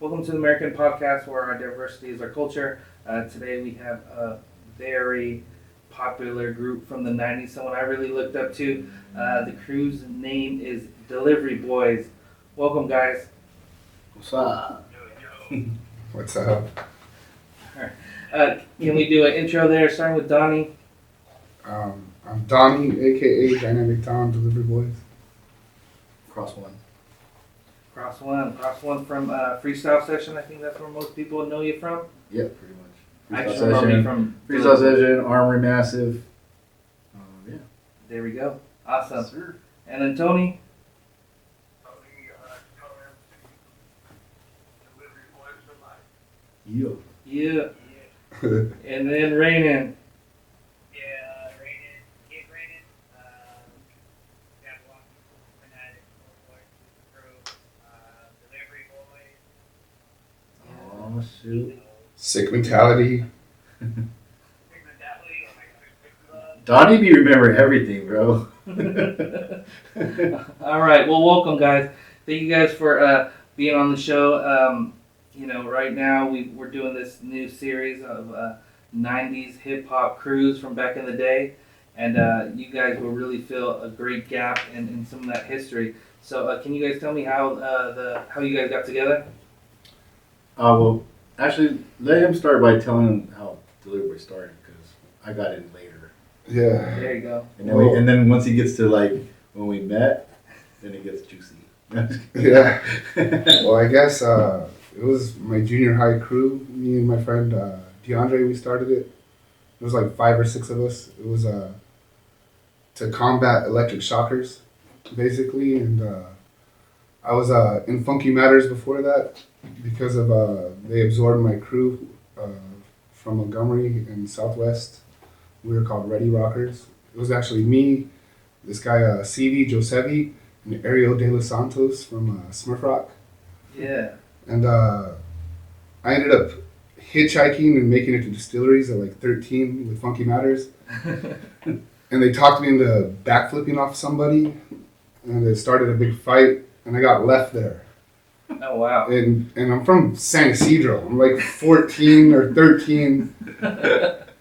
Welcome to the American Podcast, where our diversity is our culture. Today we have a very popular group from the 90s, someone I really looked up to. The crew's name is Delivery Boys. Welcome, guys. What's up? What's up? Can we do an intro there, starting with Donny? I'm Donny, aka Dynamic Tom, Delivery Boys. Cross one. Cross one from Freestyle Session. I think that's where most people know you from. Yeah, pretty much. I Freestyle just remember you from Freestyle Session, Armory Massive. Yeah. There we go. Awesome. Yes, sir. And then Tony. Yeah. Yeah. And then Rainin. Yeah, Rainin, Kid Rainin, got a lot of people fanatic, crew, Delivery Boys, Oh, shoot. Sick Mentality. Big Mentality, oh my God, Donnie be remembering everything, bro. All right. Well, welcome, guys. Thank you guys for being on the show. Right now we're doing this new series of 90s hip hop crews from back in the day, and you guys will really fill a great gap in some of that history. So, can you guys tell me how you guys got together? Well, actually, let him start by telling him how Delivery started, because I got in later. Yeah. There you go. And then once he gets to, like, when we met, then it gets juicy. Yeah. Well, I guess it was my junior high crew. Me and my friend DeAndre, we started it. It was like 5 or 6 of us. It was to combat electric shockers, basically. And I was in Funky Matters before that because of they absorbed my crew from Montgomery in Southwest. We were called Ready Rockers. It was actually me, this guy CV Josevi, and Ariel De Los Santos from Smurf Rock. Yeah. And I ended up hitchhiking and making it to distilleries at like 13 with Funky Matters. And they talked me into backflipping off somebody, and it started a big fight, and I got left there. Oh wow. And I'm from San Isidro. I'm like 14 or 13.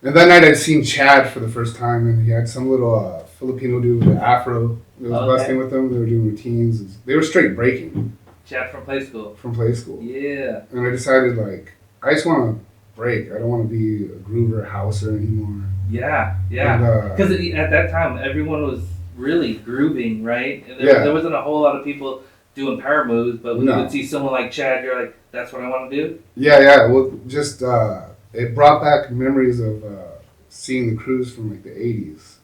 And that night I'd seen Chad for the first time, and he had some little Filipino dude with an afro that was busting with them. They were doing routines. They were straight breaking. Chad from Play School. From Play School. Yeah. And I decided, like, I just want to break. I don't want to be a groover houser anymore. Yeah. And, Because at that time, everyone was really grooving, right? And there wasn't a whole lot of people doing power moves, but when you would see someone like Chad, you're like, that's what I want to do? Yeah. Well, just, it brought back memories of seeing the crews from, like, the 80s.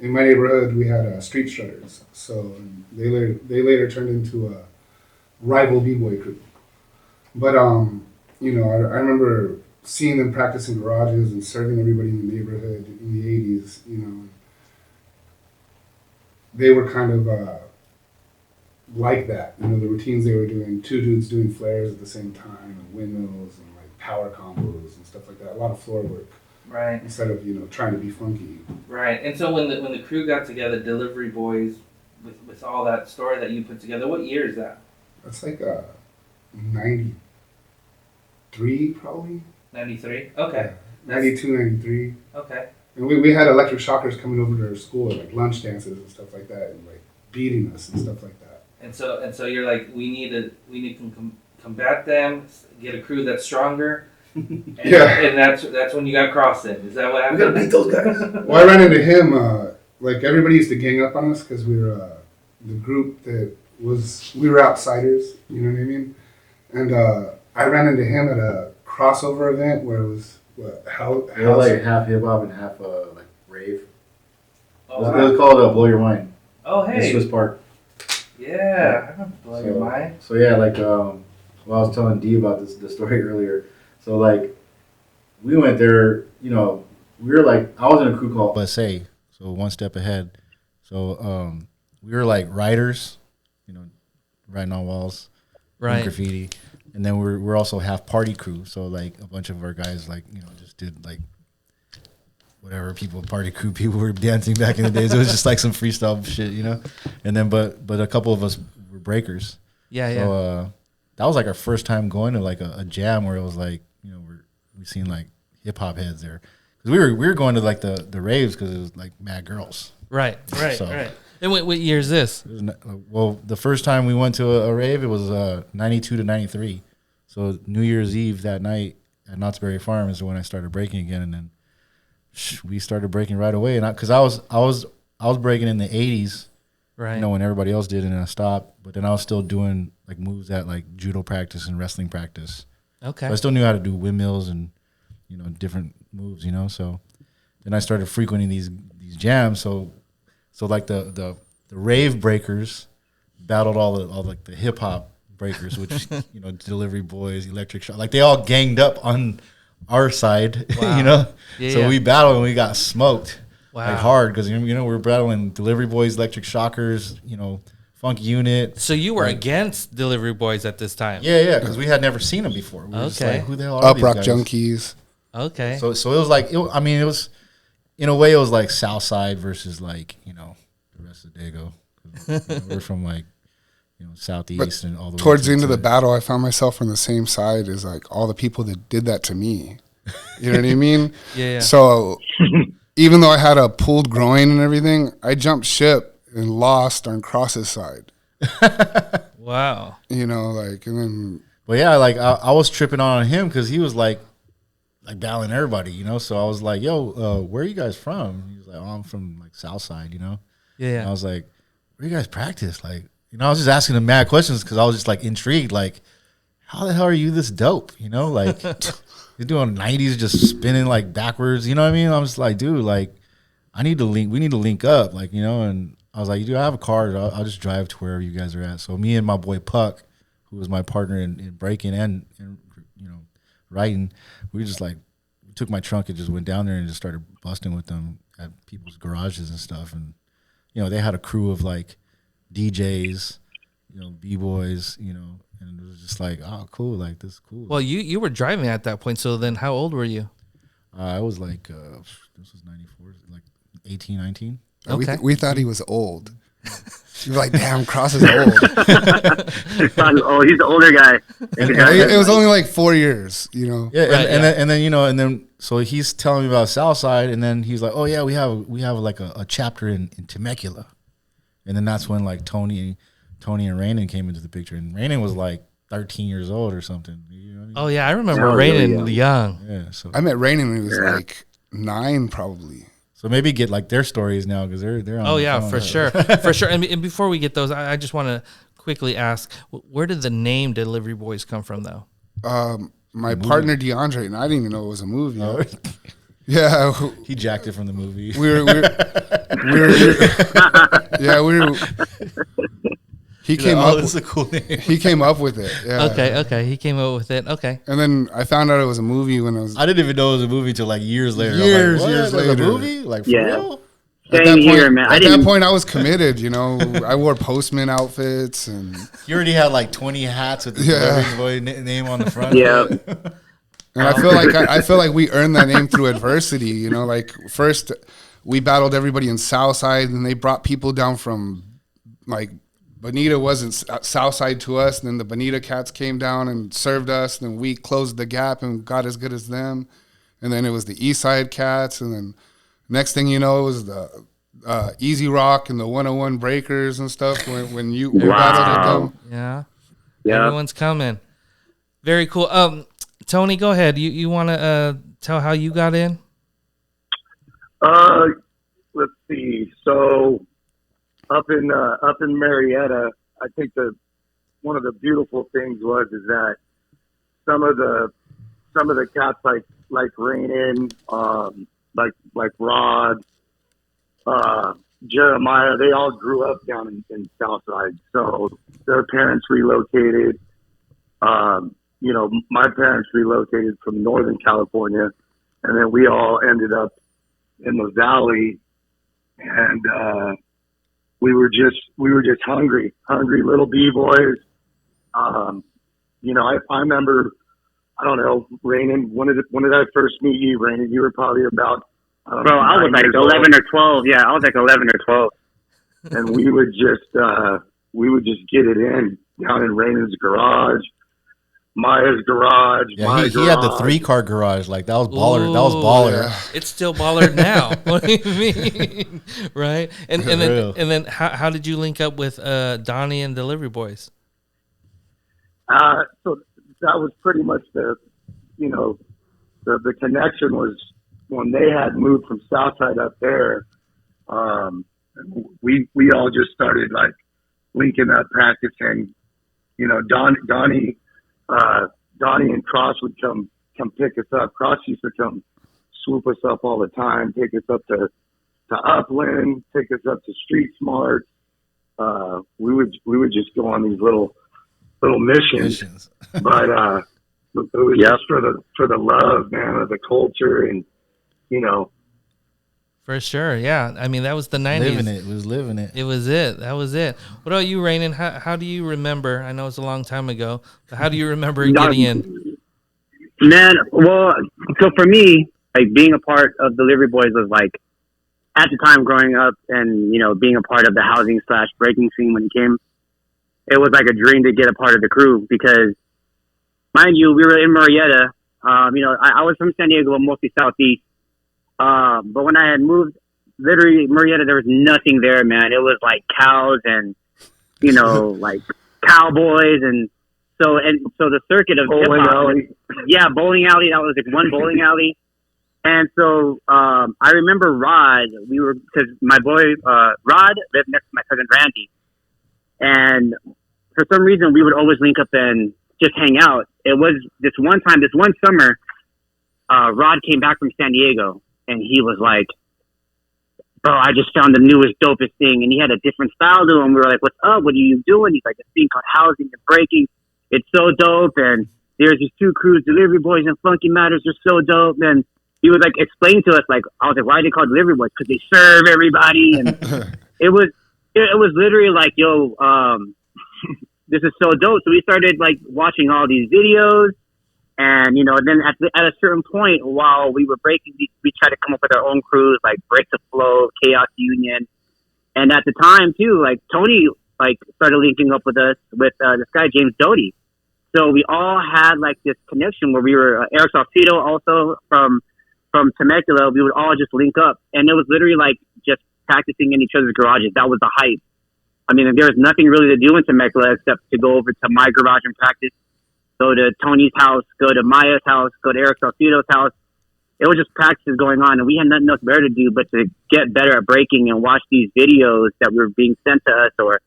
In my neighborhood, we had street strutters, so they later turned into a rival b-boy crew. But I remember seeing them practice in garages and serving everybody in the neighborhood in the '80s. They were kind of like that. The routines they were doing, 2 dudes doing flares at the same time, and windmills and like power combos and stuff like that. A lot of floor work. Right. Instead of trying to be funky. Right. And so when the crew got together, Delivery Boys, with all that story that you put together, what year is that? That's like 93 probably. 93. Okay. 92, 93. Okay. And we had electric shockers coming over to our school at like lunch dances and stuff like that, and like beating us and stuff like that. And so you're like, we need to combat them, get a crew that's stronger. And that's when you got crossed in. Is that what happened? We gotta beat those guys. Well, I ran into him. Like everybody used to gang up on us because we were the group that we were outsiders. You know what I mean? And I ran into him at a crossover event where it was It was like half hip hop and half like rave. Oh, It was called Blow Your Mind. Oh, hey. In Swiss Park. Yeah, I remember Blow Your Mind. So yeah, like I was telling D about the story earlier. So like, we went there. We were like, I was in a crew called SA, so one step ahead. So we were like writers, writing on walls, right, graffiti, and then we're also half party crew. So like a bunch of our guys just did like whatever party crew people were dancing back in the days. It was just like some freestyle shit, And then but a couple of us were breakers. Yeah. So that was like our first time going to like a jam where it was like, you know, we seen like hip hop heads there. Because we were going to like the raves because it was like mad girls. Right. So- Right. And what year is this? It was well, the first time we went to a rave, it was 92 to 93. So New Year's Eve that night at Knott's Berry Farm is when I started breaking again, and then we started breaking right away. And because I was breaking in the 80s, Right. you know, when everybody else did, and I stopped. But then I was still doing like moves at like judo practice and wrestling practice. Okay. So I still knew how to do windmills and, you know, different moves, you know. So then I started frequenting these jams. So like the rave breakers battled all like the hip hop breakers, which you know, Delivery Boys, Electric Shock, like they all ganged up on our side, Wow. you know. Yeah, so yeah. we battled and we got smoked Wow. like hard because you know we were battling Delivery Boys, Electric Shockers, you know, Funk Unit. So you were Like- against Delivery Boys at this time? Yeah, because we had never seen them before. We were just Okay. like, who the hell are these Uprock guys? Junkies. Okay. So it was like, it was, in a way, it was like South Side versus like, you know, the rest of Dago. You know, we're from like, you know, Southeast and all the way Towards the end of to- the battle, I found myself on the same side as like all the people that did that to me. You know what I mean? Yeah. So even though I had a pulled groin and everything, I jumped ship and lost on Cross's side. Wow. You know, like, and then But yeah, like I was tripping on him because he was like battling everybody, you know. So I was like, "Yo, where are you guys from?" He was like, "Oh, I'm from like South Side," you know. And I Yeah. was like, "Where do you guys practice?" Like, you know, I was just asking him mad questions because I was just like intrigued. Like, how the hell are you this dope? You know, like you're doing 90s, just spinning like backwards. You know what I mean? I'm just like, dude, like I need to link. We need to link up, like, you know. And I was like, dude, I have a car. I'll just drive to wherever you guys are at. So me and my boy Puck, who was my partner in breaking and you know, writing, we just like took my trunk and just went down there and just started busting with them at people's garages and stuff. And you know, they had a crew of like DJs, you know, b-boys, you know, and it was just like, oh, cool, like this is cool. Well, you were driving at that point. So then, how old were you? I was like, this was 94, like 18, 19. Okay. we thought he was old. You were like, damn, Cross is old. Oh, he's the older guy. It was only like 4 years, you know. Yeah, Right, and then you know, and then so he's telling me about Southside, and then he's like, oh yeah, we have like a chapter in Temecula, and then that's when like Tony and Rainin came into the picture, and Rainin was like 13 years old or something. You know what I mean? Oh yeah, I remember Yeah, Rainin really young. Yeah, so I met Rainin when he was like 9, probably. so maybe get like their stories now because they're on Oh the yeah, phone. for sure, for sure. And before we get those, I just want to quickly ask, where did the name Delivery Boys come from, though? My partner DeAndre and I didn't even know it was a movie. Oh. Yeah, He jacked it from the movie. we were He came oh, up. this is a cool name. He came up with it. Yeah. Okay, he came up with it. Okay, And then I found out it was a movie when I was. I didn't even know it was a movie until like years later. I'm Years, like, what? years There's later. a movie? Like for Yeah. real? At Same that here, point, man. I At didn't. that point, I was committed. You know, I wore postman outfits and You already had like 20 hats with the Yeah. Delivery Boy name on the front. Yeah. I feel like we earned that name through adversity. You know, like first we battled everybody in Southside, and they brought people down from like Bonita wasn't Southside to us. And then the Bonita cats came down and served us. And then we closed the gap and got as good as them. And then it was the Eastside cats. And then next thing you know, it was the Easy Rock and the 101 Breakers and stuff. When you battled with them. yeah, Yeah. everyone's coming. Very cool. Tony, go ahead. You want to tell how you got in? Let's see. So up in Marietta, I think one of the beautiful things is that some of the cats like Rainin, like Rod, Jeremiah, they all grew up down in Southside. So their parents relocated. You know, my parents relocated from Northern California, and then we all ended up in the Valley, and we were just hungry little b-boys. You know, I remember, I don't know, Rainin. When did I first meet you, Rainin? You were probably about Bro, I was 9 like years old. 11 or 12. Yeah, I was like 11 or 12. And we would just get it in down in Rainin's garage. Maya's garage. Yeah, my he had the garage. 3-car garage. Like that was baller. Ooh, that was baller. yeah. It's still baller now. What do you mean? Right? And For real. then how did you link up with Donny and Delivery Boys? So that was pretty much the connection was when they had moved from Southside up there. We all just started like linking up, practicing. You know, Donnie and Cross would come pick us up. Cross used to come swoop us up all the time, take us up to Upland, take us up to Street Smart. We would just go on these little missions. But it was just for the love, man, of the culture, and you know. For sure, yeah. I mean, that was the 90s. Living it. Was living it. It was it. That was it. What about you, Rainin? How do you remember? I know it's a long time ago, but how do you remember getting in? Man, well, so for me, like being a part of Delivery Boys was like, at the time growing up and, you know, being a part of the housing / breaking scene when it came, it was like a dream to get a part of the crew because, mind you, we were in Murrieta. You know, I was from San Diego, mostly Southeast. But when I had moved, literally Murrieta, there was nothing there, man. It was like cows and, you know, like cowboys and so the circuit of Bowling hip-hop, alley. yeah, bowling alley. That was like one bowling alley. And so, I remember Rod, because my boy, Rod lived next to my cousin Randy. And for some reason we would always link up and just hang out. It was this one summer, Rod came back from San Diego and he was like, bro, I just found the newest, dopest thing. And he had a different style to him. We were like, what's up? What are you doing? He's like, this thing called housing and breaking. It's so dope. And there's these 2 crews, Delivery Boys and Funky Matters are so dope. And he was like explaining to us, like, I was like, why are they called Delivery Boys? Because they serve everybody. And it was literally like, yo, this is so dope. So we started like watching all these videos. And, you know, then at a certain point while we were breaking, we tried to come up with our own crews, like Break the Flow, Chaos Union. And at the time, too, like Tony, like started linking up with us with this guy, James Doty. So we all had like this connection where we were, Eric Salcido also from Temecula, we would all just link up. And it was literally like just practicing in each other's garages. That was the hype. I mean, there was nothing really to do in Temecula except to go over to my garage and practice. Go to Tony's house, go to Maya's house, go to Eric Salcido's house. It was just practices going on, and we had nothing else better to do but to get better at breaking and watch these videos that were being sent to us or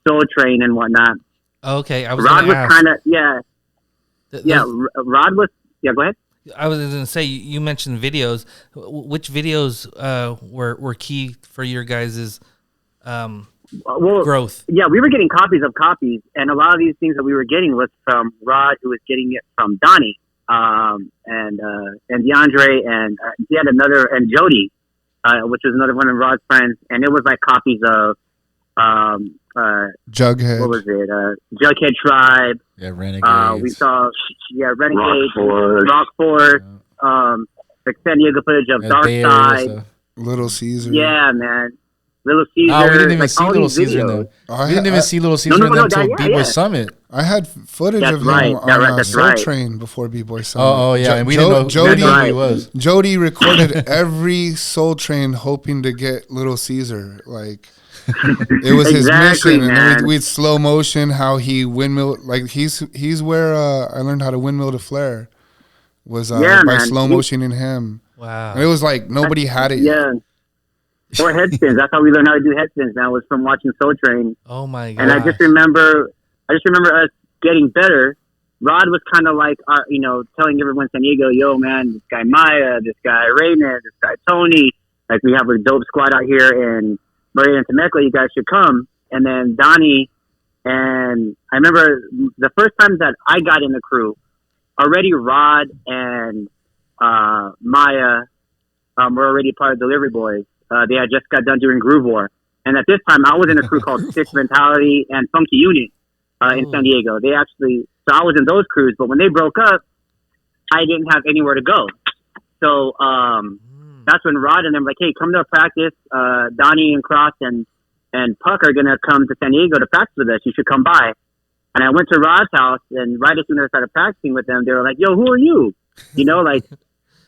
Soul Train and whatnot. Okay, I was Rod gonna was ask. kind of, Rod was, go ahead. I was going to say, you mentioned videos. Which videos were key for your guys' growth? Yeah, we were getting copies of copies, and a lot of these things that we were getting was from Rod, who was getting it from Donny, and DeAndre, and he had another, and Jody, which was another one of Rod's friends, and it was like copies of Jughead. what was it? Jughead Tribe. Yeah, Renegades. We saw Renegades, Rockford. like San Diego footage of Dark Bay Area Side. stuff. Little Caesar. Yeah, man. Little Caesar. Oh, we didn't even like, see all Little these Caesar in videos. there. We didn't even see Little Caesar no, in there until yeah, B-Boy yeah. Summit. I had footage That's of him right. on That's Soul right. Train before B-Boy Summit. Oh, yeah, and we didn't know Jody, who he was. Jody recorded every Soul Train hoping to get Little Caesar. Like, it was his Exactly, mission. And man. then we'd slow motion how he windmill. Like, he's where I learned how to windmill to flare. Was Yeah, by man. slow motioning him. Wow. And it was like nobody had it yet. Yeah. Or headspins. That's how we learned how to do headspins. Now was from watching Soul Train. Oh my god. And I just remember us getting better. Rod was kind of like, telling everyone in San Diego, yo, man, this guy Maya, this guy Rainin, this guy Tony, like we have a dope squad out here in Murray and Temecula, you guys should come. And then Donny, and I remember the first time that I got in the crew, already Rod and Maya were already part of Delivery Boys. They had just got done doing Groove War. And at this time, I was in a crew called Six Mentality and Funky Unit in San Diego. So I was in those crews, but when they broke up, I didn't have anywhere to go. So that's when Rod and them like, hey, come to a practice. Donnie and Cross and Puck are going to come to San Diego to practice with us. You should come by. And I went to Rod's house, and right as soon as I started practicing with them, they were like, "Yo, who are you?" You know, like,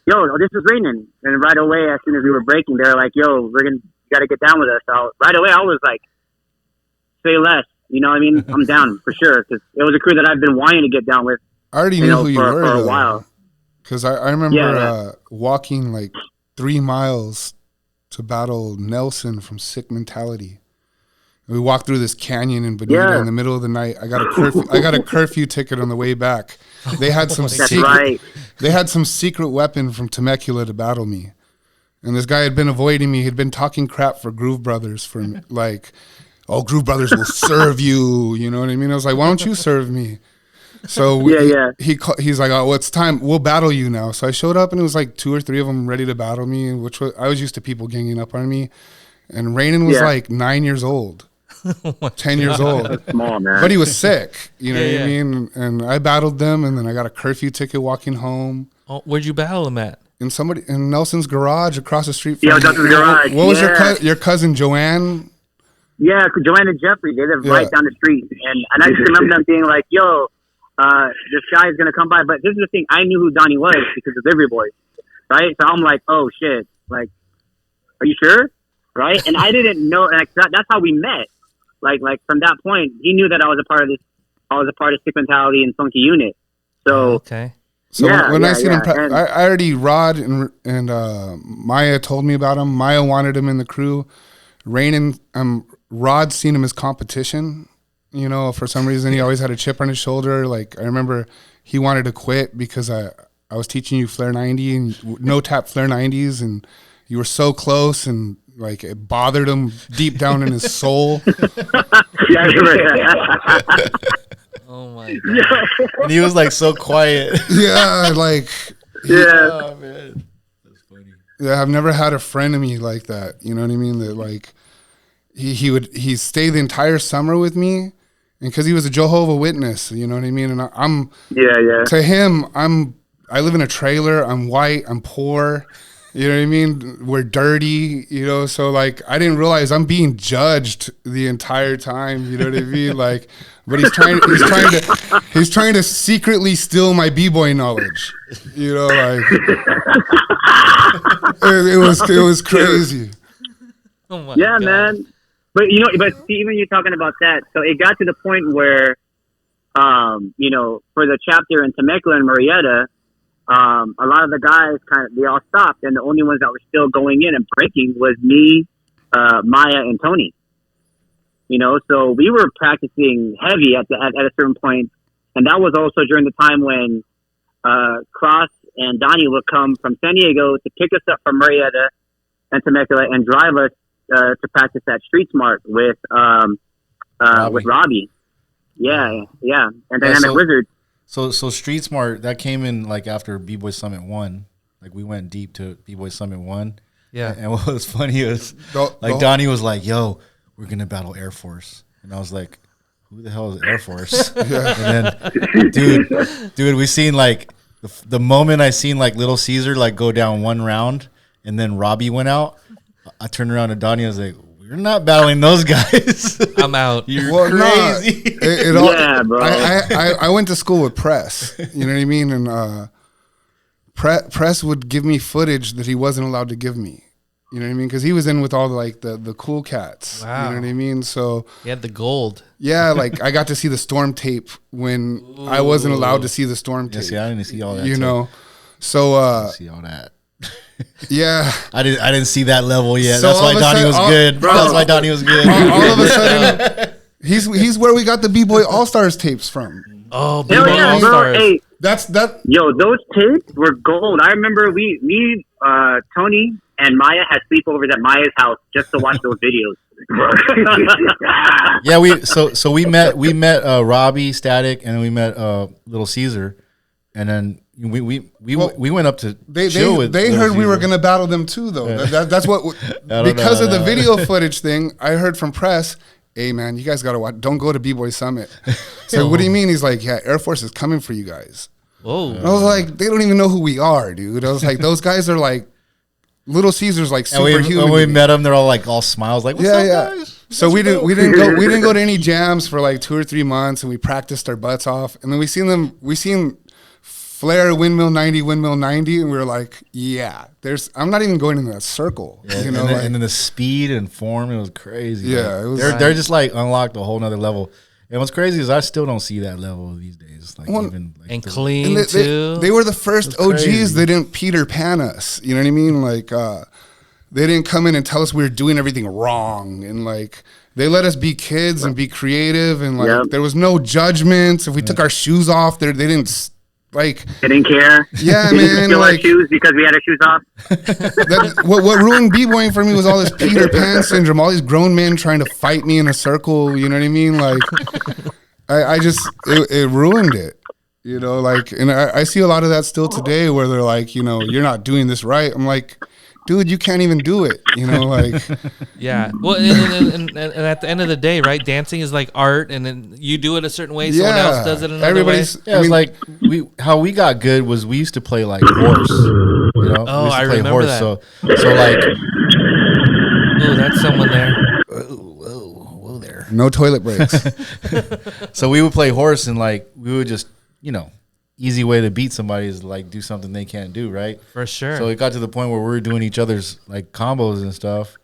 "Yo, this is Rainin." And right away, as soon as we were breaking, they were like, "Yo, you got to get down with us." So right away, I was like, "Say less." You know what I mean? I'm down for sure, because it was a crew that I've been wanting to get down with. I already knew who you were for a while. Because I remember walking like 3 miles to battle Nelson from Sick Mentality. We walked through this canyon in Bonita in the middle of the night. I got a curfew ticket on the way back. They had some They had some secret weapon from Temecula to battle me, and this guy had been avoiding me. He'd been talking crap for Groove Brothers for like, "Oh, Groove Brothers will serve you." You know what I mean? I was like, "Why don't you serve me?" So he's like, "Oh, well, it's time. We'll battle you now." So I showed up, and it was like 2 or 3 of them ready to battle me, I was used to people ganging up on me, and Rainin was like 9 years old. 10 years old. That's small, man. But he was sick, you know what I mean? And I battled them, and then I got a curfew ticket walking home. Oh, where'd you battle him at? In Nelson's garage across the street from Nelson's garage. What was your cousin Joanne? Yeah, Joanne and Jeffrey, they live right down the street. And I just remember them being like, "Yo, this guy is going to come by." But this is the thing, I knew who Donny was because of Delivery Boy, right? So I'm like, "Oh, shit. Like, are you sure?" Right? And I didn't know, like, that's how we met. Like from that point, he knew that I was a part of Sick Mentality and Funky Unit. So okay. So when I seen him, I already Rod and Maya told me about him. Maya wanted him in the crew. Rainin, Rod seen him as competition. You know, for some reason he always had a chip on his shoulder. Like I remember he wanted to quit because I was teaching you Flare 90 and no tap Flare 90s, and you were so close, and like it bothered him deep down in his soul. Oh my god! And he was like so quiet. Yeah, like oh man, that's funny. Yeah, I've never had a friend of me like that. You know what I mean? That like he stayed the entire summer with me, and because he was a Jehovah's Witness, you know what I mean. And I'm to him, I live in a trailer. I'm white. I'm poor. You know what I mean? We're dirty, you know, so like I didn't realize I'm being judged the entire time, you know what I mean? Like, but he's trying to secretly steal my B-boy knowledge. You know, like it was crazy. Oh my God. Man. But see, even you're talking about that, so it got to the point where for the chapter in Temecula and Murrieta, a lot of the guys they all stopped, and the only ones that were still going in and breaking was me, Maya, and Tony. You know, so we were practicing heavy at a certain point, and that was also during the time when Cross and Donny would come from San Diego to pick us up from Murrieta and Temecula and drive us to practice at Street Smart with Robbie. Yeah, and Dynamic Wizard. So Street Smart, that came in like after B-Boy Summit 1. Like we went deep to B-Boy Summit 1. Yeah. And what was funny is Donny was like, "Yo, we're going to battle Air Force." And I was like, "Who the hell is Air Force?" And then dude, we seen like the moment I seen like Little Caesar like go down one round and then Robbie went out, I turned around to Donny, I was like, "We're not battling those guys." I'm out. You're crazy. Bro. I went to school with Press. You know what I mean? And Press would give me footage that he wasn't allowed to give me. You know what I mean? Because he was in with all the cool cats. Wow. You know what I mean? So he had the gold. Yeah, like I got to see the Storm tape when I wasn't allowed to see the Storm tape. Yeah, see, I didn't see all that. You know, so see all that. Yeah, I didn't see that level yet. So that's why Donny was good. That's why Donny was good. All of a sudden, he's where we got the B-Boy All Stars tapes from. Oh, B-Boy All Stars. Hey, that's that. Yo, those tapes were gold. I remember me, Tony, and Maya had sleepovers at Maya's house just to watch those videos. Yeah, we met Robbie, Static, and we met Little Caesar, and then we went up to chill with. They heard we were going to battle them too, though. Yeah. That's what because of the video footage thing. I heard from Press, "Hey man, you guys got to watch. Don't go to B-Boy Summit." So what do you mean? He's like, "Yeah, Air Force is coming for you guys." Whoa! And I was like, they don't even know who we are, dude. I was like, those guys are like Little Caesar's like superhuman. When we met them, they're all smiles, like, "What's up, guys?" So we didn't go to any jams for like 2 or 3 months, and we practiced our butts off. And then we seen flare windmill 90, and we were like, yeah, I'm not even going in that circle. Yeah, you know, and then the speed and form, it was crazy. Yeah, like, it was. They're just like unlocked a whole nother level. And what's crazy is I still don't see that level these days. Like even like and clean and too. They were the first OGs. crazy. They didn't Peter Pan us. You know what I mean? Like they didn't come in and tell us we were doing everything wrong, and like they let us be kids and be creative, and like there was no judgments. If we took our shoes off, they didn't like. They didn't care. Yeah, They didn't man. steal our Like shoes because we had our shoes off. what ruined b-boying for me was all this Peter Pan syndrome. All these grown men trying to fight me in a circle. You know what I mean? Like I just it ruined it. You know, like, and I see a lot of that still today, where they're like, you know, you're not doing this right. I'm like, dude, you can't even do it. You know, like. Yeah. Well, and at the end of the day, right? Dancing is like art, and then you do it a certain way, someone else does it another way. Yeah, it's like how we got good was we used to play like horse. You know? Oh, we used to I play remember horse, that. So like. Oh, that's someone there. Whoa there. No toilet breaks. So we would play horse, and like we would just, you know, easy way to beat somebody is like do something they can't do, right? For sure. So it got to the point where we were doing each other's like combos and stuff,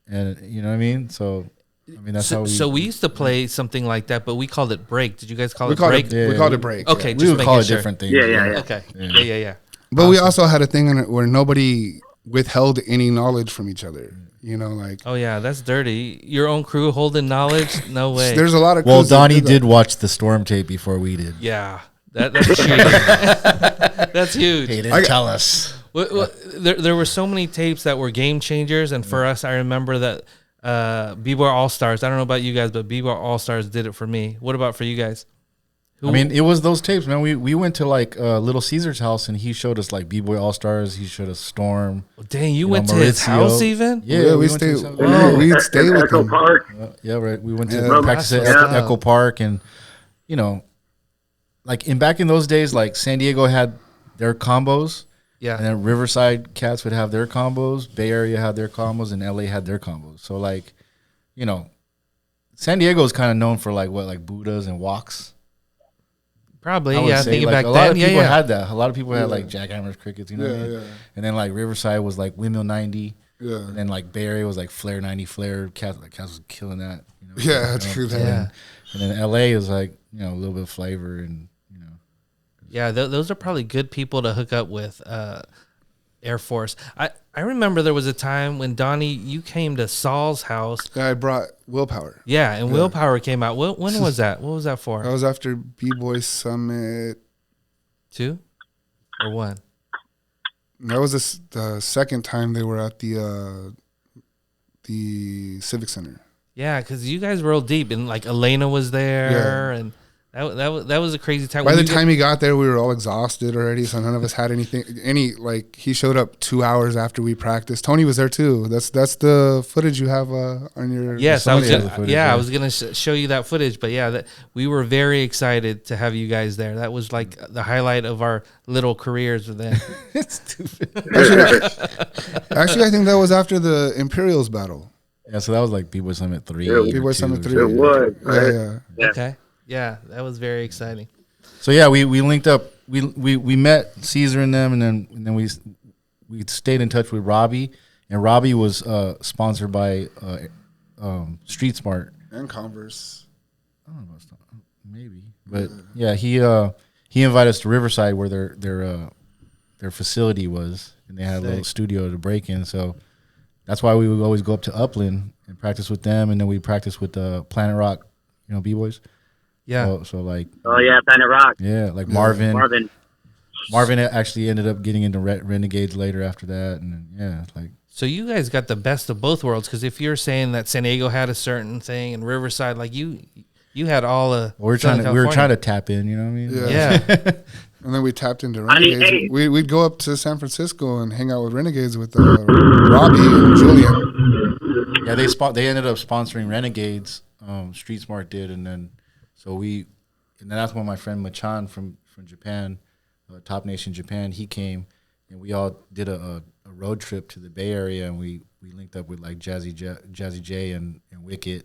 and you know what I mean. So I mean that's how we. So we used to play something like that, but we called it break. Did you guys call we it called break? it. We called it break. Okay, we just would call making it sure. different things. Yeah. Okay. Yeah. Yeah. But we also had a thing in it where nobody withheld any knowledge from each other. You know, like. Oh yeah, that's dirty. Your own crew holding knowledge? No way. There's a lot of. Well, crews that Donnie do that. did watch the Storm tape before we did. Yeah, that's cheating. That's huge. He didn't tell us. Well, there were so many tapes that were game changers, and for us, I remember that B-Boy All Stars. I don't know about you guys, but B-Boy All Stars did it for me. What about for you guys? I mean, it was those tapes, man. We went to like Little Caesar's house, and he showed us like B-Boy All Stars. He showed us Storm. Dang, you know, went to his Maurizio. house even? Yeah, we went stayed. to his- We'd stay with Echo them. Park. yeah, right. We went to Yeah. practice at That's what's up. Echo Park, and you know, like back in those days, like San Diego had their combos, Yeah. and then Riverside cats would have their combos. Bay Area had their combos, and LA had their combos. So like, you know, San Diego is kind of known for like Buddhas and walks. Probably, I would yeah. say, Thinking like, back a lot then, of people yeah. had that. A lot of people had like jackhammers, crickets, you know what I mean? Yeah. And then like Riverside was like Windmill 90. Yeah. And then like Bay Area was like Flare 90, Flare. Cats was killing that. You know? Yeah, You know? true that. Yeah. And then LA was like, you know, a little bit of flavor and, you know. Yeah, those are probably good people to hook up with. Air Force. I remember there was a time when Donnie, you came to Saul's house. I brought Willpower. Yeah, and Willpower came out. When was that? What was that for? That was after B-Boy Summit. 2 or 1? That was the second time they were at the Civic Center. Yeah, because you guys rolled deep, and like Elena was there, and that was a crazy time. By When the you time he got there, we were all exhausted already, so none of us had anything. He showed up 2 hours after we practiced. Tony was there too. That's the footage you have on your. Yes, I was Somebody has gonna, the footage, yeah, yeah. I was gonna show you that footage, but yeah, we were very excited to have you guys there. That was like the highlight of our little careers then. Actually, I think that was after the Imperials battle. Yeah, so that was like B-Boy Summit 3. Yeah, or B-Boy 2 Summit or 3. It something. was. Right? Yeah. Yeah. Okay, yeah, that was very exciting. So yeah, we linked up. We met Caesar and them, and then we stayed in touch with Robbie, and Robbie was sponsored by Street Smart. And Converse. I don't know about stuff, maybe, but yeah, he invited us to Riverside where their facility was, and they had a little studio to break in. So that's why we would always go up to Upland and practice with them, and then we practice with Planet Rock, you know, B-boys. Yeah, So like, Oh yeah, Planet Rock. yeah, like Marvin. Marvin. Actually ended up getting into Renegades later after that, and then, yeah, like. so you guys got the best of both worlds, because if you're saying that San Diego had a certain thing and Riverside, like you had all of. We were trying to tap in, you know what I mean? Yeah. Yeah. And then we tapped into I mean, Renegades. We'd go up to San Francisco and hang out with Renegades with Robbie and Julian. Yeah, they ended up sponsoring Renegades. Street Smart did, and then that's when my friend Machan from Japan, Top Nation Japan, he came, and we all did a a road trip to the Bay Area, and we linked up with like Jazzy J and Wicked.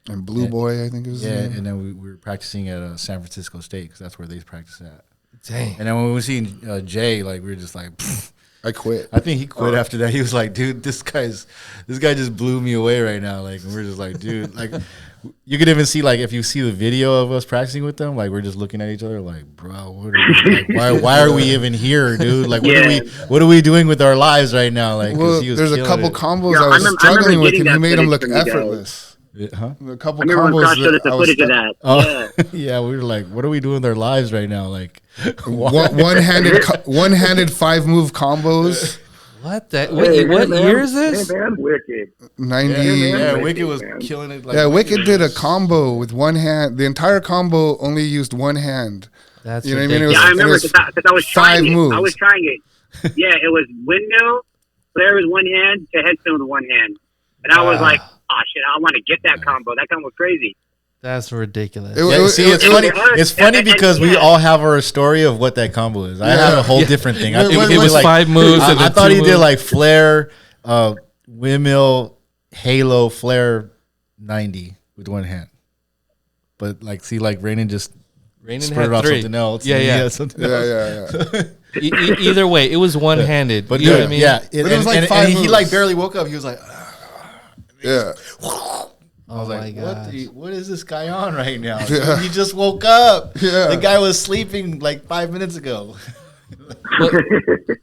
And Blue Boy, I think it was. Yeah, and then we were practicing at San Francisco State because that's where they practice at. Dang. And then when we were seeing Jay, like we were just like, pfft. I quit. I think he quit after that. He was like, dude, this guy just blew me away right now. Like, and we're just like, dude, like, you could even see like if you see the video of us practicing with them, like we're just looking at each other, like, bro, what are we, like, why are we even here, dude? Like, what are we doing with our lives right now? Like, well, there's a couple combos I was struggling with, and he made them look effortless. Huh? A couple I remember when combos Josh showed us the footage of that. Oh, yeah, we were like, what are we doing with our lives right now? Like, one-handed 5-move combos. What the? What year is this? Hey, man, Wicked. 90. Yeah, Wicked, Wicked was man. killing it. Like, Yeah, Wicked did a combo with one hand. The entire combo only used one hand. That's You know what I mean? It was- Yeah, I remember because I was trying 5 it. moves. I was trying it. Yeah, it was windmill, flare with one hand, to headstone with one hand. And I was like, oh, shit, I want to get that combo. That combo was crazy. That's ridiculous. It's funny. It's funny because we all have our story of what that combo is. I had a whole different thing. I think it was like 5 moves. and I then thought 2 he did moves. like flare, windmill, halo, flare, 90 with one hand. But like, see, like Rainin just Rainin spurred had off 3. something else. Yeah, and he yeah. had something else. Yeah. Either way, it was one-handed. But You know dude, what I mean? yeah, But it was like and 5 he moves. like barely woke up. He was like, Yeah. I was my like, gosh. what is this guy on right now? He just woke up. Yeah. The guy was sleeping like 5 minutes ago. Well,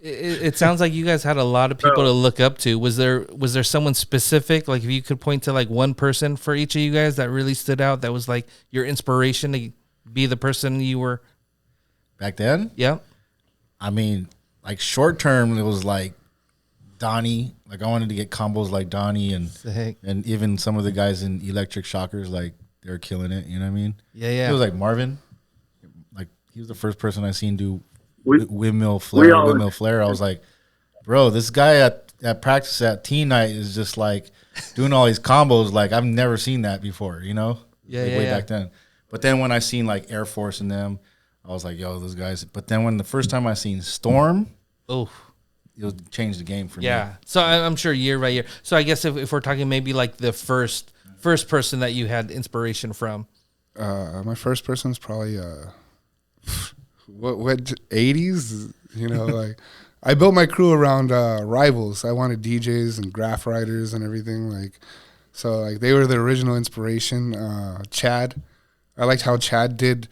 it sounds like you guys had a lot of people to look up to. Was there someone specific? Like, if you could point to like one person for each of you guys that really stood out, that was like your inspiration to be the person you were. Back then, Yeah. I mean, like short term, it was like Donny. Like I wanted to get combos like Donny Sick. and even some of the guys in Electric Shockers, like they're killing it. You know what I mean? Yeah, yeah. It was like Marvin. Like he was the first person I seen do We- windmill we flare, all- windmill flare. I was like, bro, this guy at practice at teen night is just like doing all these combos. Like I've never seen that before. You know? Yeah, Like, yeah, way yeah. back then. But then when I seen like Air Force and them, I was like, yo, those guys. But then when the first time I seen Storm, Oh, it changed the game for me. yeah. So I'm sure year by year. So I guess if we're talking maybe like the first person that you had inspiration from. My first person's probably what 80s, you know, like I built my crew around rivals. I wanted DJs and graph writers and everything, like, so like they were the original inspiration. Chad, I liked how Chad did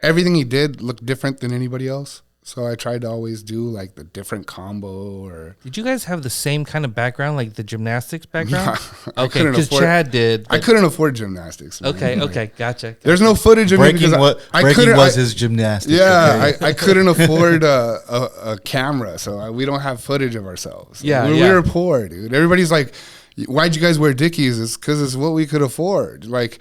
everything he did looked different than anybody else, so I tried to always do like the different combo. Or Did you guys have the same kind of background, like the gymnastics background? I Okay, couldn't because afford- Chad did. I but- couldn't afford gymnastics, man. Okay, Like, okay, gotcha. there's no footage of me Breaking because I breaking couldn't. was his gymnastics. Yeah, okay? I couldn't afford a camera, so we don't have footage of ourselves. Like, Yeah, we yeah. were poor, dude. Everybody's like, "Why'd you guys wear Dickies?" It's because it's what we could afford. Like,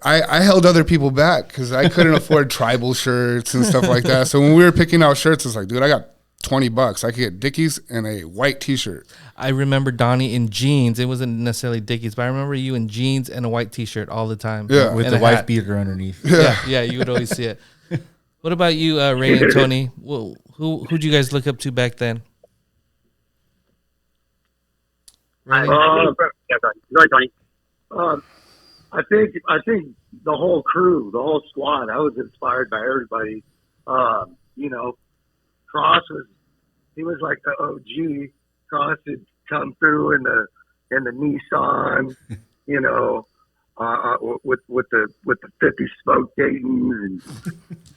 I held other people back because I couldn't afford tribal shirts and stuff like that. So when we were picking out shirts, it's like, dude, I got $20. I could get Dickies and a white T-shirt. I remember Donnie in jeans. It wasn't necessarily Dickies, but I remember you in jeans and a white T-shirt all the time. Yeah. With And the a wife hat. beater underneath. Yeah, you would always see it. What about you, Ray and Tony? Well, who'd you guys look up to back then? I Rainin? think, yeah, go ahead, Tony. I think the whole crew, the whole squad, I was inspired by everybody. You know, Cross he was like the OG. Cross had come through in the Nissan, you know, with the 50 spoke Daytons and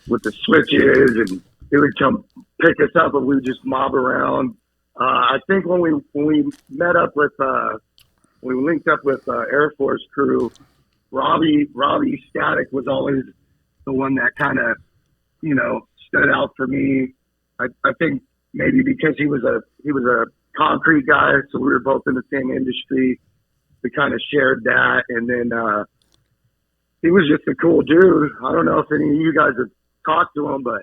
with the switches, and he would come pick us up and we would just mob around. I think when we met up with we linked up with Air Force crew, Robbie Static was always the one that kind of, you know, stood out for me. I think maybe because he was a concrete guy, so we were both in the same industry. We kind of shared that, and then he was just a cool dude. I don't know if any of you guys have talked to him, but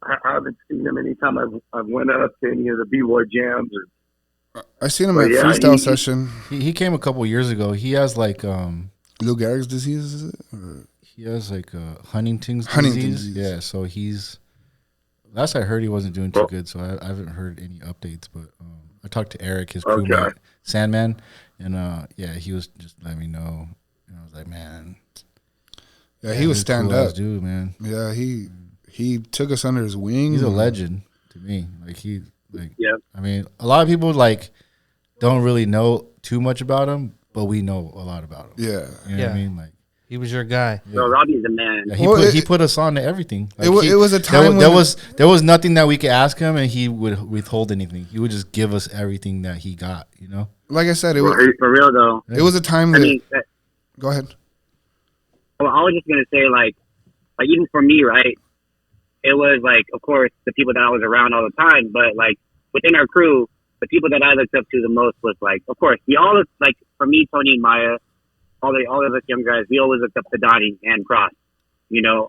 I haven't seen him anytime I've went up to any of the B-boy jams. I seen him But at yeah, freestyle session. He came a couple years ago. He has like Lou Gehrig's disease, is it? Or? he has like Huntington's Huntington's disease. disease. Yeah, so he's last I heard he wasn't doing too good. So I haven't heard any updates. But I talked to Eric, his Okay. crewmate, Sandman, and yeah, he was just letting me know. And I was like, man, Yeah, he was stand cool-ass up. dude, man. Yeah, he took us under his wing. He's a legend to me. Yeah. I mean, a lot of people don't really know too much about him, but we know a lot about him. Yeah. You know what Yeah. I mean? Like, He was your guy. So Robbie's the man. yeah, Well, he put us on to everything. Like, It was a time there when was nothing that we could ask him, and he would withhold anything. He would just give us everything that he got. You know? like I said, it For, was for real though. it was a time I that. mean, Go ahead. well, I was just gonna say like even for me, right? It was like, of course, the people that I was around all the time, but like within our crew, the people that I looked up to the most was like, of course, we all looked like for me, Tony and Maya, all of us young guys, we always looked up to Donny and Cross. You know,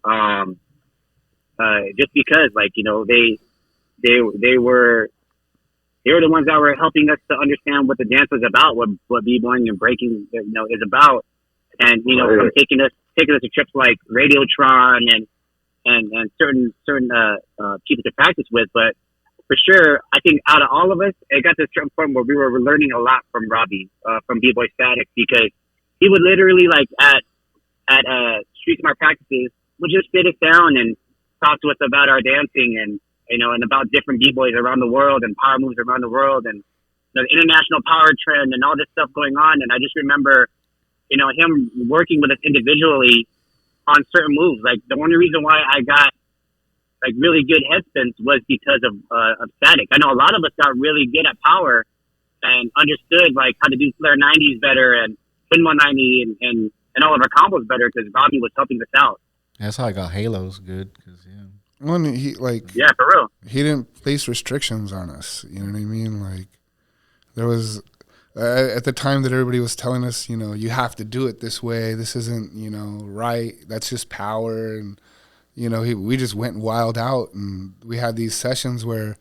just because like they were the ones that were helping us to understand what the dance was about, what b-boying and breaking is about, and from taking us to trips like Radiotron and certain people to practice with. But for sure, I think out of all of us, it got to a certain point where we were learning a lot from Robbie, from B-Boy Static, because he would literally like at Street Smart practices would just sit us down and talk to us about our dancing and about different B-boys around the world and power moves around the world and the international power trend and all this stuff going on. And I just remember, him working with us individually on certain moves. Like the only reason why I got like really good head spins was because of Static. I know a lot of us got really good at power and understood like how to do flare 90s better and pinball 90 and all of our combos better because Robbie was helping us out. That's how I got Halos good. Cause When he Yeah, for real. he didn't place restrictions on us. You know what I mean? Like there was at the time that everybody was telling us, you have to do it this way. This isn't, right. That's just power. And we just went wild out, and we had these sessions where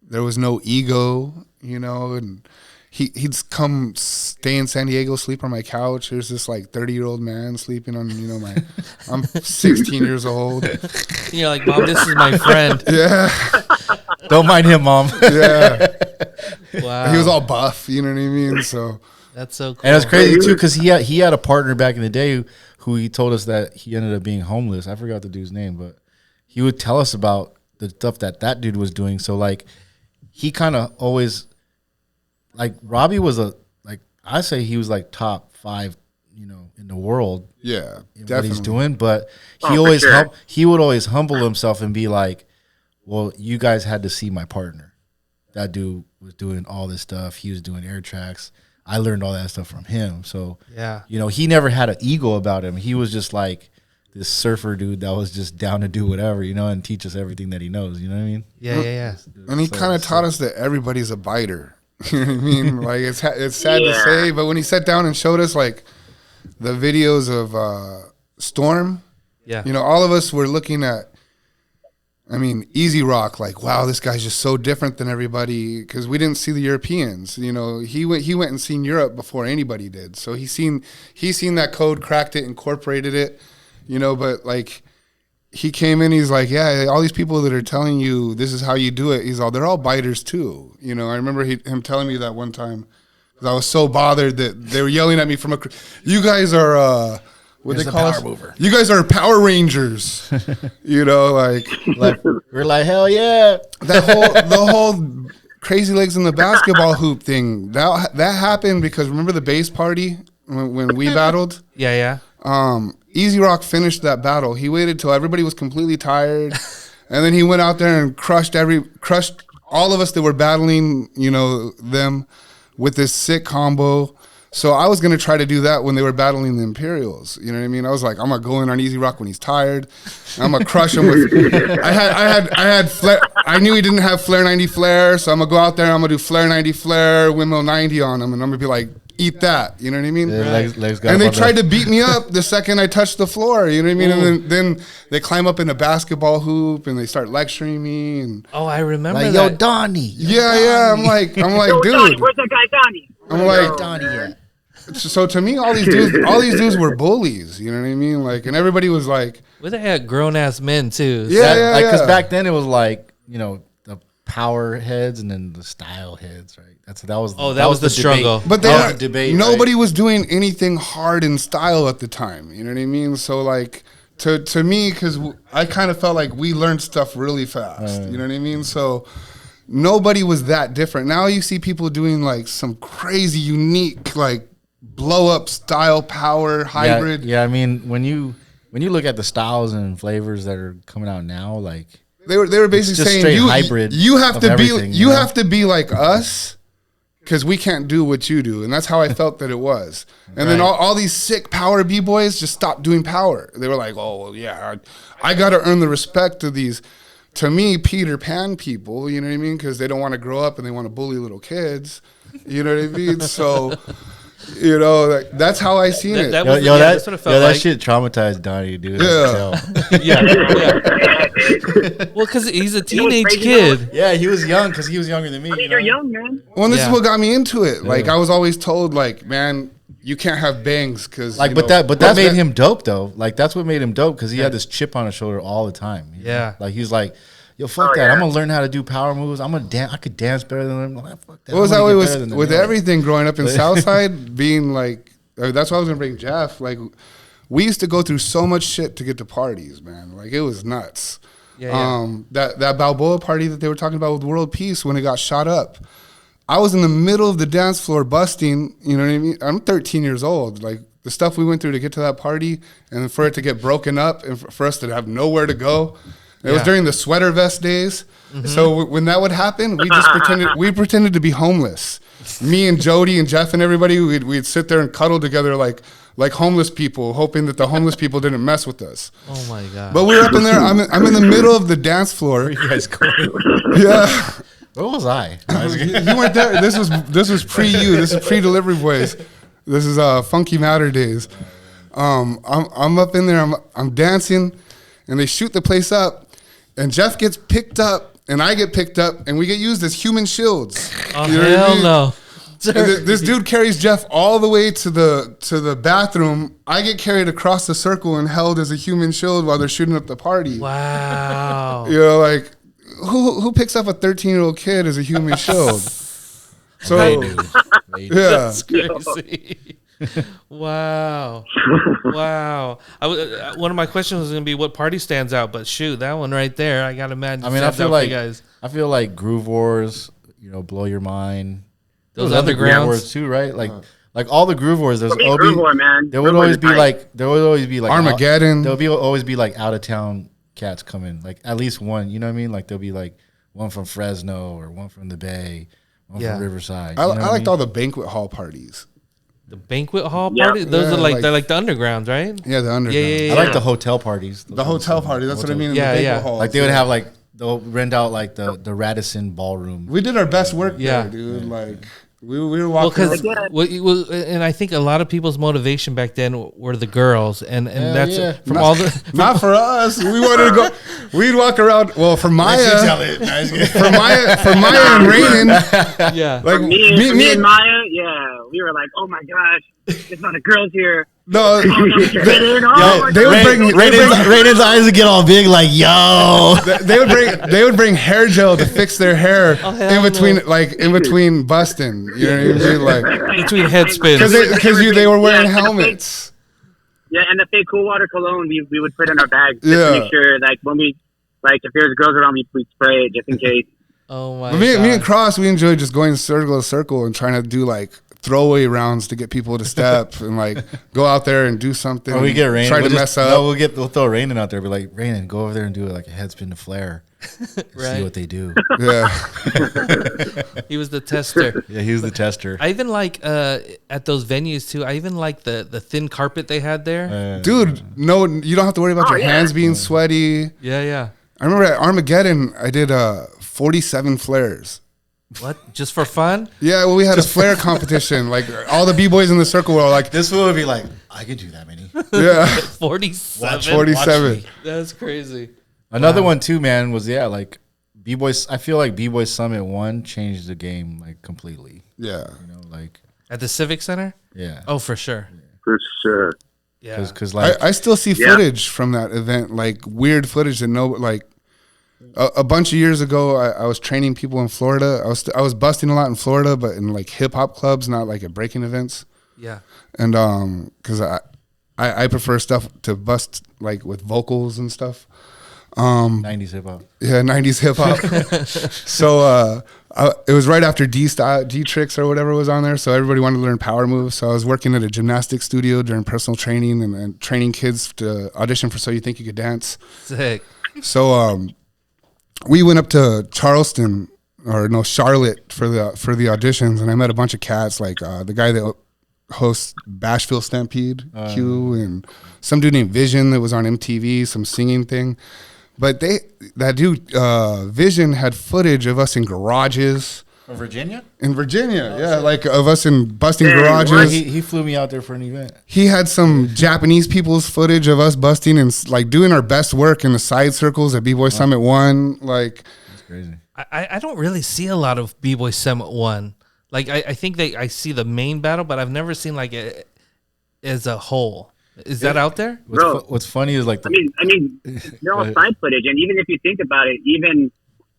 there was no ego, and he'd come stay in San Diego, sleep on my couch. There's this like 30-year-old man sleeping on, I'm 16 years old. You're like, Mom, this is my friend. Yeah. don't mind him, Mom. Yeah. Wow. He was all buff, you know what I mean? So That's so cool. And it's crazy too because he had a partner back in the day who he told us that he ended up being homeless. I forgot the dude's name, but he would tell us about the stuff that dude was doing. So like he kind of always like Robbie was I say he was like top 5, in the world. yeah, In definitely. what he's doing, but he for always sure. he would always humble himself and be like, "Well, you guys had to see my partner. That dude was doing all this stuff. He was doing air tracks. I learned all that stuff from him." So, Yeah. he never had an ego about him. He was just like this surfer dude that was just down to do whatever, and teach us everything that he knows. You know what I mean? Yeah. And he kind of taught us that everybody's a biter. You know what I mean? Like it's sad to say, but when he sat down and showed us like the videos of Storm, Yeah. all of us were looking at. I mean, Easy Rock, like, wow, this guy's just so different than everybody because we didn't see the Europeans. He went and seen Europe before anybody did. So he seen that code, cracked it, incorporated it, but like he came in, he's like, yeah, all these people that are telling you this is how you do it, they're all biters too. I remember him telling me that one time because I was so bothered that they were yelling at me from you guys are, what Here's they a call power us? mover. You guys are Power Rangers, like We're like, hell yeah. the whole crazy legs in the basketball hoop thing that happened because remember the base party when we battled. Yeah. Easy Rock finished that battle. He waited till everybody was completely tired, and then he went out there and crushed all of us that were battling, them with this sick combo. So I was gonna try to do that when they were battling the Imperials. You know what I mean? I was like, I'm gonna go in on Easy Rock when he's tired. I'm gonna crush him with. I had flare. I knew he didn't have flare 90 flare, so I'm gonna go out there. And I'm gonna do flare 90 flare, windmill 90 on him, and I'm gonna be like, eat that. You know what I mean? Yeah, legs got And they up on tried to beat me up the second I touched the floor. You know what I mean? And then they climb up in a basketball hoop and they start lecturing me. And Oh, I remember like, that. yo, Donny. yeah. I'm like, Yo, dude. Donny, where's that guy Donny? I'm like, Donny yet? so to me, all these dudes were bullies. You know what I mean? Like, and everybody was like, Well, they had grown ass men too. Yeah. Because back then it was like, power heads and then the style heads, right? That was the struggle. debate. But That was the debate. nobody right? was doing anything hard in style at the time. You know what I mean? So like to me, because I kind of felt like we learned stuff really fast. You know what I mean? So nobody was that different. Now you see people doing like some crazy, unique, like blow up style, power, hybrid. Yeah, I mean when you look at the styles and flavors that are coming out now, like They were basically just saying straight hybrid you have of to be everything, you you know? have to be like us because we can't do what you do, and that's how I felt that it was. And then Right. all these sick power b-boys just stopped doing power. They were like, oh well, yeah, I got to earn the respect of these, to me, Peter Pan people. You know what I mean? Because they don't want to grow up and they want to bully little kids. You know what I mean? So. You know, that's how I seen it. That was, that's what it felt that like. shit traumatized Donnie, dude. Yeah. yeah. Well, because he's a what's teenage crazy, kid. Yeah, he was young because he was younger than me. I mean, you know? you're young, man. Well, this Yeah. is what got me into it. Like I was always told, like, man, you can't have bangs because Like, that made him dope though. Like that's what made him dope because he had this chip on his shoulder all the time. you know? Yeah. Like he was like, yo, fuck that. I'm gonna learn how to do power moves. I'm gonna dance. I could dance better than them. Like, fuck that. What was I'm that gonna way get better than them. with You know, like- everything growing up in Southside, being like, that's why I was gonna bring Jeff. Like, we used to go through so much shit to get to parties, man. Like, it was nuts. Yeah. That Balboa party that they were talking about with World Peace when it got shot up. I was in the middle of the dance floor busting. You know what I mean? I'm 13 years old. Like the stuff we went through to get to that party, and for it to get broken up, and for us to have nowhere to go. It was during the sweater vest days. So when that would happen, we just pretended to be homeless. Me and Jody and Jeff and everybody, we'd sit there and cuddle together like homeless people, hoping that the homeless people didn't mess with us. Oh my god. But we were up in there. I'm in the middle of the dance floor. Where you guys going? Yeah, Where was I? you weren't there. This was pre you. This is pre Delivery Boys. This is Funky Matter days. I'm up in there. I'm dancing, and they shoot the place up, and Jeff gets picked up. And I get picked up, and we get used as human shields. Oh You know what I hell mean? no. And this dude carries Jeff all the way to the bathroom. I get carried across the circle and held as a human shield while they're shooting up the party. Wow. You know, like who picks up a 13-year-old kid as a human shield? So They do. They do. yeah, That's crazy. Wow. Wow. One of my questions was going to be what party stands out, but shoot, that one right there, I got to imagine. I mean, stands out for you guys. I feel like Groove Wars, Blow Your Mind. Those There was other Groove undergrounds. Wars too, right? Like all the Groove Wars. There's Groove War, man. There would Groove War always is be tight. like Armageddon. There'll always be like out of town cats coming. Like at least one. You know what I mean? Like there'll be like one from Fresno or one from the Bay, one Yeah. from Riverside. I you know what liked mean? all the banquet hall parties. The banquet hall Yeah. party? Those Yeah, are like, like- they're like the undergrounds, right? Yeah, the underground. Yeah. I like the hotel parties. The hotel party. That's what I mean. In Yeah, the banquet yeah. halls. Like they would have like they'll rent out like the Radisson ballroom. We did our best work Yeah. there, dude. Like we were Well, walking. because and I think a lot of people's motivation back then were the girls, and that's yeah. from all the. Not for us. We wanted to go. We'd walk around. Well, for Maya, for Maya and Rainin, Yeah. like Me and Maya, yeah, we were like, oh my gosh, there's not a girls here. no, Get in, oh my they would God. bring Raiden's eyes would get all big, like yo. they would bring hair gel to fix their hair Oh, hell in between busting. You know what I mean? Like Between head spins. because they were wearing Yeah, helmets. Yeah, and the fake cool water cologne we would put in our bags just Yeah. to make sure, like when we, like if there's girls around, we'd spray it just in case. Oh my But me and god. Cross, we enjoyed just going circle to circle and trying to do like throwaway rounds to get people to step and like go out there and do something. Or we get Rainin. Try to we'll mess just, up. No, we'll throw Rainin out there. Be like, Rainin, go over there and do it like a head spin to flare. Right. See what they do. Yeah. He was the tester. Yeah, he was the tester. I even like at those venues too. I even like the thin carpet they had there. Dude, no, you don't have to worry about your yeah. hands being sweaty. Yeah. I remember at Armageddon, I did 47 flares. What? Just for fun? Yeah, well, we had a flare competition. Like all the b-boys in the circle were like, This one would be like, I could do that many. yeah, 47. 47. That's crazy. Another one too, man, was like B-Boys. I feel like B-Boys Summit 1 changed the game like completely. Yeah. Like At the Civic Center? yeah. Oh, for sure. For sure. Yeah. Because like I still see footage from that event, like weird footage that no, like A bunch of years ago, I was training people in Florida. I was busting a lot in Florida, but in like hip hop clubs, not like at breaking events. Yeah. And because I prefer stuff to bust like with vocals and stuff. 90s hip hop. Yeah, 90s hip hop. So it was right after D Tricks or whatever was on there. So everybody wanted to learn power moves. So I was working at a gymnastics studio during personal training and training kids to audition for So You Think You Could Dance. Sick. So we went up to Charleston Charlotte for the auditions, and I met a bunch of cats like the guy that hosts Bashville Stampede, Q, and some dude named Vision that was on MTV, some singing thing. But that dude Vision had footage of us in garages. From Virginia? In Virginia, yeah, like of us in busting garages. He flew me out there for an event. He had some Japanese people's footage of us busting and like doing our best work in the side circles at B-Boy Summit 1. Like, that's crazy. I don't really see a lot of B-Boy Summit 1. Like, I think I see the main battle, but I've never seen like it as a whole. Is that out there? What's funny is like I mean, they're all side footage, and even if you think about it,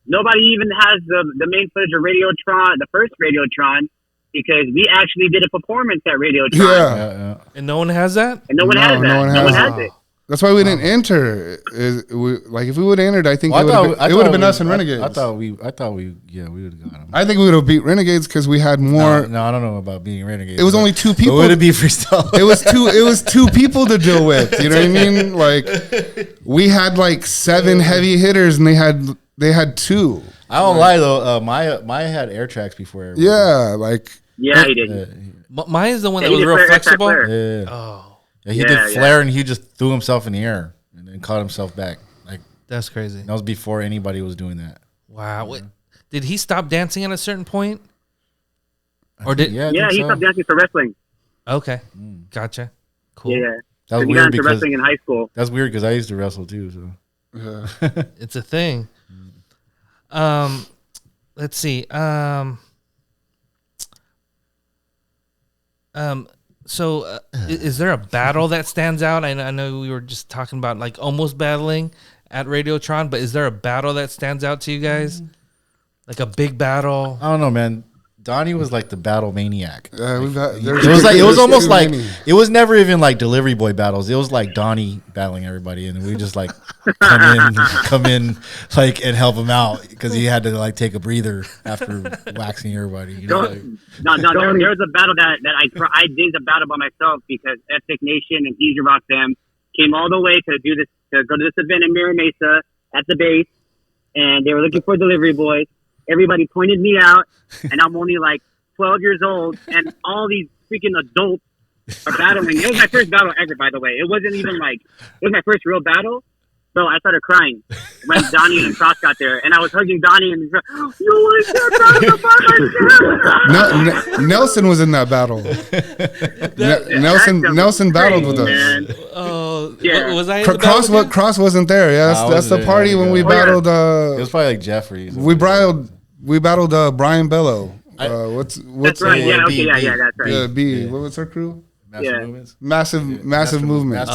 nobody even has the main footage of Radiotron, the first Radiotron, because we actually did a performance at Radiotron. Yeah. And no one has that? And no one has that. No one has it. That's why we didn't enter. If we would have entered, I think it would have been us and Renegades. I thought we would have got them. I think we would have beat Renegades because we had more. No, I don't know about beating Renegades. It was only two people. Would it be freestyle? It was two people to deal with. You know what I mean? Like we had like 7 heavy hitters, and they had 2. I don't lie though. Maya had air tracks before. Everybody. Yeah, like yeah, he did. Mine is the one that was real flexible. Yeah. Oh. Yeah, he did flare and he just threw himself in the air and then caught himself back. Like that's crazy. That was before anybody was doing that. Wow. Wait, did he stop dancing at a certain point? He stopped dancing for wrestling. Okay. Gotcha. Cool. Yeah. That was he weird got into wrestling in high school. That's weird because I used to wrestle too. So it's a thing. Let's see. So, is there a battle that stands out? I know we were just talking about like almost battling at Radiotron, but is there a battle that stands out to you guys? Like a big battle? I don't know, man. Donny was like the battle maniac. It was almost like it was never even like delivery boy battles. It was like Donny battling everybody, and we just like come in like and help him out because he had to like take a breather after waxing everybody. You know, no. There was a battle that I did the battle by myself because Epic Nation and Easy Rock Fam came all the way to go to this event in Mira Mesa at the base, and they were looking for delivery boys. Everybody pointed me out, and I'm only like 12 years old, and all these freaking adults are battling. It was my first battle ever, by the way. It wasn't even like, it was my first real battle. So I started crying when Donny and Cross got there, and I was hugging Donny, and he's like, you want to battle? Nelson was in that battle. Nelson battled with us. Man. Oh, yeah. Was I? Cross wasn't there. Yeah, that's the party when we battled. It was probably like Jeffrey. We battled Brian Bello. What's that's right. Yeah. Okay. Yeah. That's right. Yeah. B. What was her crew? Massive movement.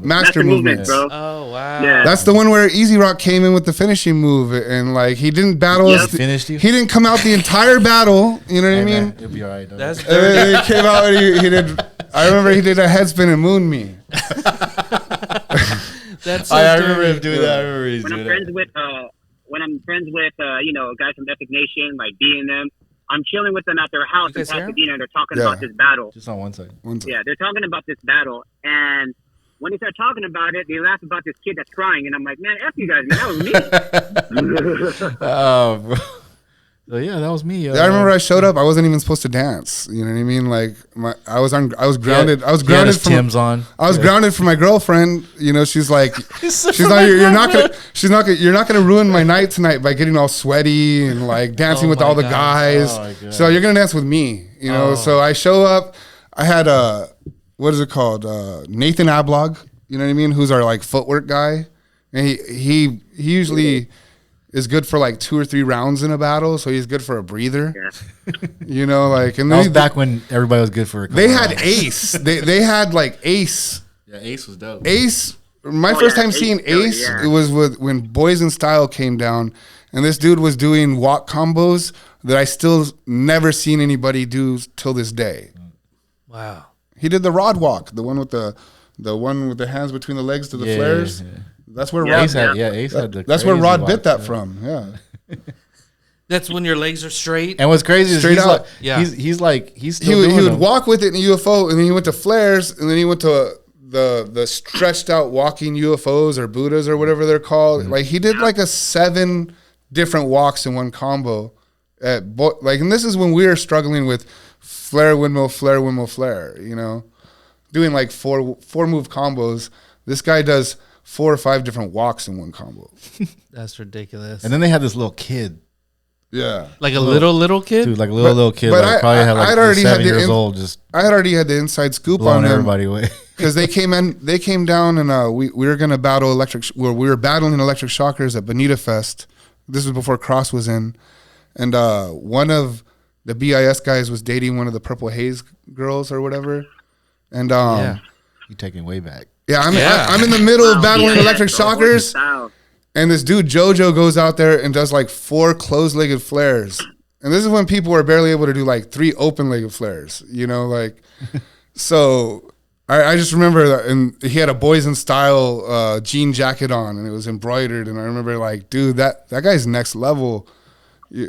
Master movement, bro. Oh wow. Yeah. That's the one where Easy Rock came in with the finishing move, and like he didn't battle us. Finished you? He didn't come out the entire battle. You know what I mean? It'll be all right. Though. That's he came out and he did. I remember he did a head spin and mooned me. That's. So I remember him doing that. I remember he's doing that. When I'm friends with guys from Epic Nation like B and them, I'm chilling with them at their house in Pasadena, and they're talking about this battle. Just on one side. Yeah, they're talking about this battle, and when they start talking about it, they laugh about this kid that's crying, and I'm like, man, F you guys, man, that was me. Bro. So yeah, that was me. I remember I showed up. I wasn't even supposed to dance. You know what I mean? Like I was grounded. Yeah, I was grounded from Tim's on. I was grounded from my girlfriend. You know, she's like, you're not gonna ruin my night tonight by getting all sweaty and like dancing with all the guys. So you're gonna dance with me. You know. So I show up. I had what is it called? Nathan Ablog. You know what I mean? Who's our like footwork guy, and he usually is good for like 2 or 3 rounds in a battle, so he's good for a breather. Yeah. You know, like, and that was back when everybody was good for a couple They had rounds. Ace. They had like Ace. Yeah, Ace was dope. Ace My Oh, first yeah, time Ace seeing killed it, Ace, yeah. it was when Boys in Style came down, and this dude was doing walk combos that I still never seen anybody do till this day. Wow. He did the rod walk, the one with the hands between the legs to the flares. Yeah. That's where Yeah, Rod. Ace had, Ace had the That's where crazy Rod walk, bit that yeah. from. Yeah. That's when your legs are straight. And what's crazy is Straight he's out. like, Yeah. he's He still would, doing he would them. walk with it in a UFO, and then he went to flares, and then he went to the stretched out walking UFOs or Buddhas or whatever they're called. Like he did like 7 different walks in one combo. And this is when we were struggling with flare windmill flare. You know, doing like four move combos. This guy does 4 or 5 different walks in one combo. That's ridiculous. And then they had this little kid, Yeah. like a little kid. dude, like a little kid, but like I- probably had I'd like already had 7 the years in- old, just I had already had the inside scoop blowing on him. everybody away. Because they came down and we were gonna battle we were battling electric shockers at Bonita Fest. This was before Cross was in, and one of the BIS guys was dating one of the Purple Haze girls or whatever, and Yeah. You taking way back. I'm in the middle of battling Yeah, electric so Boys in shockers, Style. and this dude JoJo goes out there and does like 4 closed-legged flares, and this is when people were barely able to do like 3 open-legged flares, you know, like so. I just remember that, and he had a Boys in Style jean jacket on, and it was embroidered. And I remember, like, dude, that guy's next level.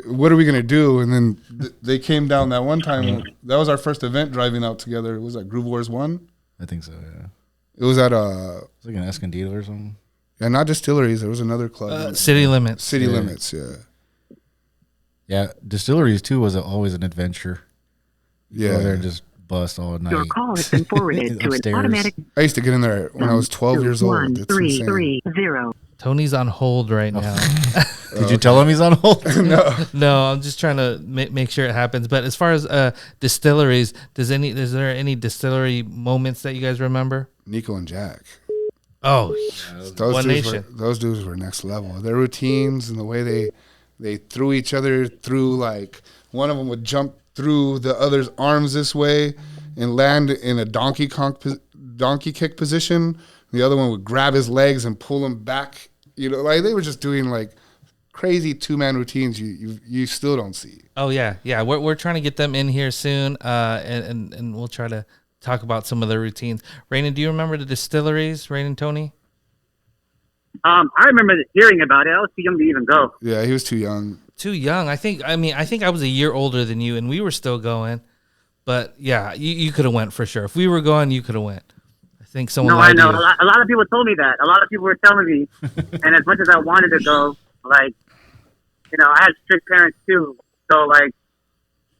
What are we gonna do? And then they came down that one time. That was our first event driving out together. Was that Groove Wars 1? I think so. Yeah, It was at it's like an Escondido or something. not Distilleries. There was another club. City Limits. City Limits. Yeah, Yeah, distilleries too was always an adventure. Go there yeah. and just bust all night. Your call has been forwarded to an Upstairs. automatic I used to get in there when I was 12 years old. It's insane. 1330. Tony's on hold right now. Did you tell him he's on hold? No, I'm just trying to make sure it happens. But as far as distilleries, is there any distillery moments that you guys remember? Nico and Jack. Oh, One Nation. Those dudes were next level. Their routines and the way they threw each other through, like one of them would jump through the other's arms this way and land in a donkey kick position. The other one would grab his legs and pull him back. You know, like they were just doing like crazy 2-man routines you still don't see. oh yeah. We're trying to get them in here soon, and we'll try to talk about some of their routines. Rainin, do you remember the distilleries, Rainin, Tony? I remember hearing about it. I was too young to even go. Yeah, he was too young. Too young. I think I was a year older than you, and we were still going. But yeah, you could have went for sure. If we were going, you could have went. I think someone. No, I lied to know. you. A lot of people told me that. A lot of people were telling me. And as much as I wanted to go, like, you know, I had strict parents too. So, like,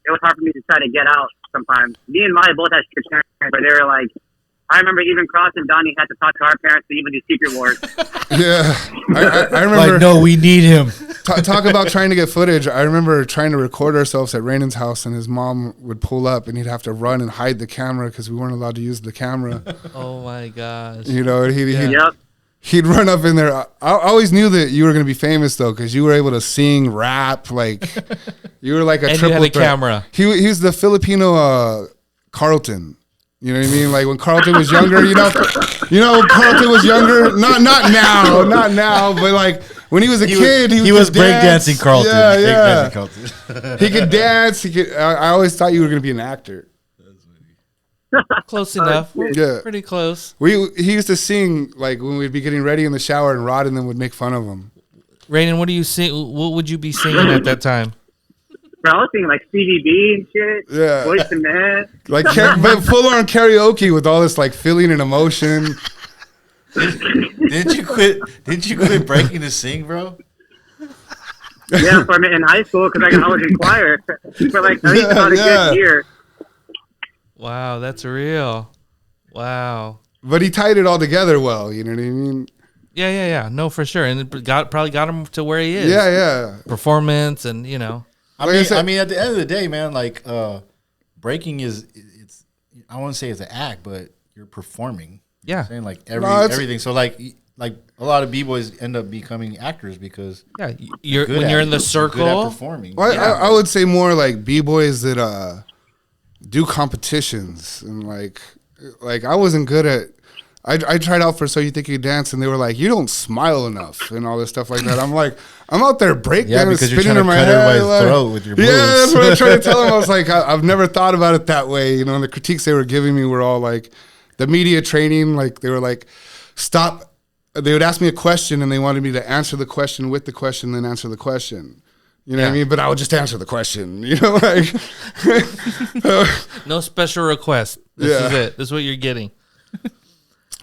it was hard for me to try to get out sometimes. Me and Maya both had strict parents, but they were like, I remember even Cross and Donny had to talk to our parents to even do Secret Wars. Yeah, I remember. Like, no, we need him. Talk about trying to get footage. I remember trying to record ourselves at Rainin's house, and his mom would pull up, and he'd have to run and hide the camera because we weren't allowed to use the camera. Oh my gosh. You know, and Yep. he'd run up in there. I always knew that you were going to be famous though, because you were able to sing, rap, like you were like a And you triple had a threat. camera. He's the Filipino Carlton. You know what I mean? Like when Carlton was younger, you know when Carlton was younger. Not now, but like when he was a kid, he was could dance. breakdancing Carlton. Yeah. Breakdancing Carlton. He could dance. I always thought you were going to be an actor. Close enough. We're Yeah. pretty close. He used to sing like when we'd be getting ready in the shower, and Rod and them would make fun of him. Rainin, what do you sing? What would you be singing at that time? Bro, I was thinking like Stevie B and shit. Yeah. Voice to Man. Like, but full on karaoke with all this like feeling and emotion. Didn't you quit breaking to sing, bro? Yeah, for a minute in high school because I was in choir for like at least about a good year. Wow, that's real. Wow. But he tied it all together well. You know what I mean? Yeah. No, for sure. And it probably got him to where he is. Yeah. Performance and, you know. I mean, at the end of the day, man, like breaking it's I won't say it's an act, but you're performing. Yeah. I'm saying like everything. So like a lot of b-boys end up becoming actors because Yeah, good when you're at in the it. circle. You're good at performing. Well, I would say more like b-boys that do competitions and like I wasn't good at. I tried out for So You Think You Can Dance, and they were like, you don't smile enough and all this stuff like that. I'm like, I'm out there breakdancing, Yeah, because you're spinning trying to in my cut head. everybody's Like, throat with your moves. yeah, that's what I tried to tell them. I was like, I've never thought about it that way. You know, and the critiques they were giving me were all like, the media training, like they were like, stop. They would ask me a question, and they wanted me to answer the question with the question, then answer the question. You know what I mean? But I would just answer the question, you know, like. No special request. This is it. This is what you're getting.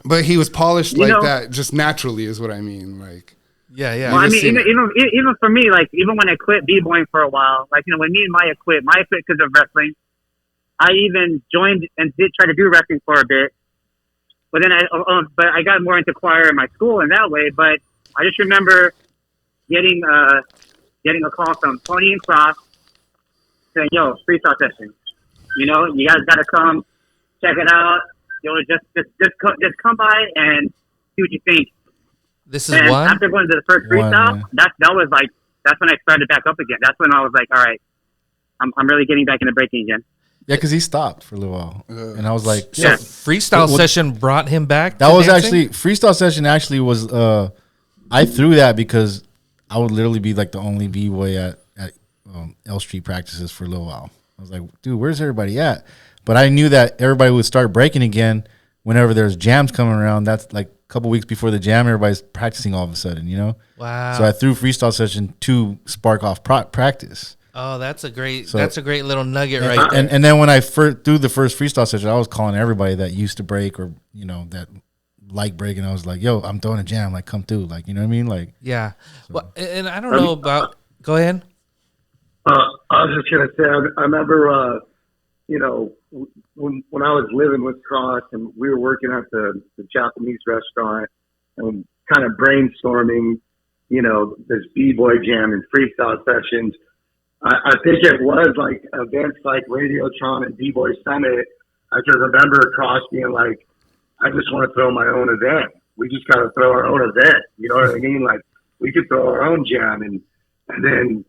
But he was polished You like know- that, just naturally is what I mean. Like, Yeah, yeah. Well, I just mean, seen even for me, like even when I quit b-boying for a while, like when me and Maya quit because of wrestling. I even joined and did try to do wrestling for a bit, but then I got more into choir in my school in that way. But I just remember getting a call from Tony and Cross saying, "Yo, freestyle session. You know, you guys got to come check it out. You know, just come by and see what you think." This is And one. after going to the first freestyle, that's when I started back up again. That's when I was like, all right, I'm really getting back into breaking again. Yeah, because he stopped for a little while, and I was like, So freestyle session brought him back. That to was dancing? actually freestyle session. Actually, was I threw that because I would literally be like the only b-boy at L Street practices for a little while. I was like, dude, where's everybody at? But I knew that everybody would start breaking again whenever there's jams coming around. That's like a couple weeks before the jam. Everybody's practicing all of a sudden, you know. Wow. So I threw freestyle session to spark off practice. Oh, that's a great So- little nugget right there. And then when I threw the first freestyle session, I was calling everybody that used to break or you know that like breaking. I was like, "Yo, I'm throwing a jam. Like, come through. Like, you know what I mean? Like, Yeah. Well, and I don't know about. Go ahead. I was just gonna say, I remember, you know, when I was living with Cross and we were working at the Japanese restaurant and kind of brainstorming, you know, this b-boy jam and freestyle sessions. I think it was like events like Radiotron and B-Boy Summit. I can remember Cross being like, I just want to throw my own event. We just got to throw our own event. You know what I mean? Like we could throw our own jam and then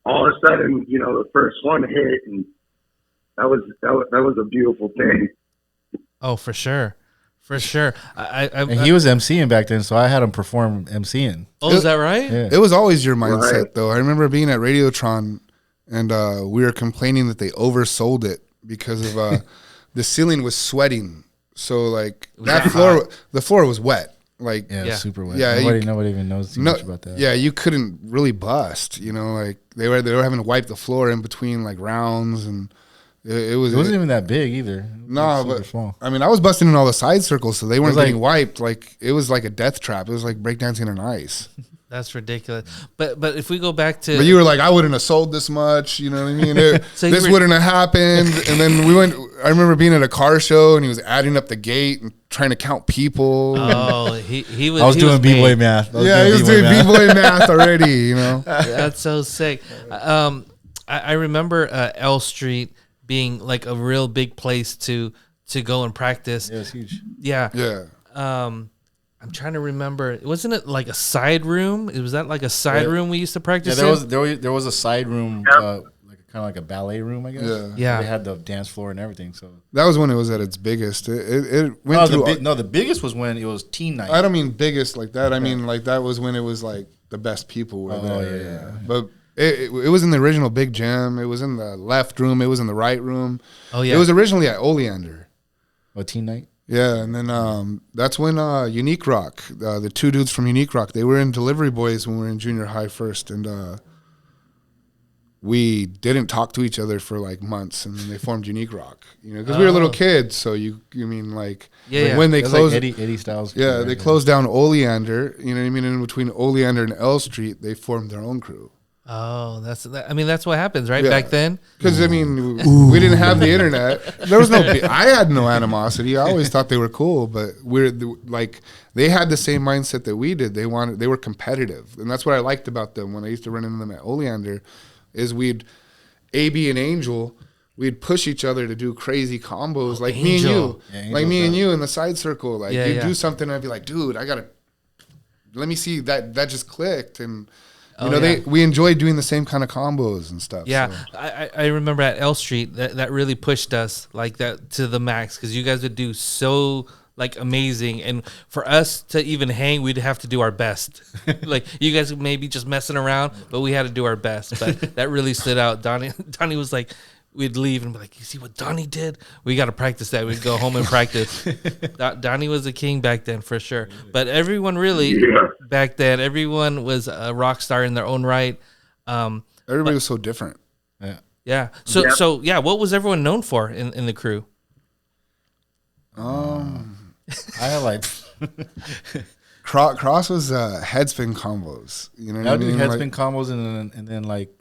all of a sudden, you know, the first one hit and that was a beautiful thing. Oh, for sure. For sure. and he was MCing back then, so I had him perform MCing. Oh, is that right? Yeah. it was always your mindset, Right. though. I remember being at Radiotron, and we were complaining that they oversold it because of the ceiling was sweating. So like that floor, the floor was wet. Like Yeah, super wet. Yeah, Nobody even knows too much about that. Yeah, you couldn't really bust. You know, like they were having to wipe the floor in between like rounds, and it wasn't even that big either. It was No, super but small. I mean, I was busting in all the side circles, so they weren't like- getting wiped. Like it was like a death trap. It was like breakdancing on ice. That's ridiculous. But if we go back to But you were like, I wouldn't have sold this much. You know what I mean? So you This were- wouldn't have happened. And then we went. I remember being at a car show, and he was adding up the gate and trying to count people. Oh, he was. I was he doing paid. b-boy math. Yeah, he was doing b-boy math already. You know. That's so sick. I remember L Street being like a real big place to go and practice. Yeah, it's huge. Yeah. Yeah. I'm trying to remember. Wasn't it like a side room? Was that like a side room we used to Yeah, practice there was a side room, Yep. like kind of like a ballet room, I guess. Yeah. Yeah. They had the dance floor and everything. So That was when it was at its biggest. It went through. the biggest was when it was teen night. I don't mean biggest like that. I mean like that was when it was like the best people were Oh, there. yeah. But it was in the original Big Jam. It was in the left room. It was in the right room. Oh yeah. It was originally at Oleander. Oh, teen night. Yeah, and then that's when Unique Rock, the two dudes from Unique Rock, they were in Delivery Boys when we were in junior high first, and we didn't talk to each other for like months, and then they formed Unique Rock. You know, because we were little kids, so you mean like Yeah. when they It was closed. like Eddie Styles. Yeah, they closed down Oleander. You know what I mean? In between Oleander and L Street, they formed their own crew. Oh, that's what happens, right? Yeah. Back then. Because I mean, we didn't have the internet. There was no. I had no animosity. I always thought they were cool, but like they had the same mindset that we did. They were competitive, and that's what I liked about them. When I used to run into them at Oleander, is we'd AB and Angel. We'd push each other to do crazy combos, like me and Angel. you, Yeah, like Angel's me and dope. you in the side circle. Like Yeah, you'd yeah. do something, and I'd be like, dude, let me see that just clicked, and you Oh, know yeah. we enjoyed doing the same kind of combos and stuff. Yeah, so. I remember at L Street that really pushed us like that to the max because you guys would do so like amazing, and for us to even hang, we'd have to do our best. Like you guys may be just messing around, but we had to do our best. But that really stood out. Donny was like, we'd leave and be like, you see what Donny did? We got to practice that. We'd go home and practice. Donny was a king back then for sure. But everyone really back then, everyone was a rock star in their own right. Everybody was so different. Yeah. So what was everyone known for in the crew? I like Cross was headspin combos. You know what I I mean? do headspin combos, and then like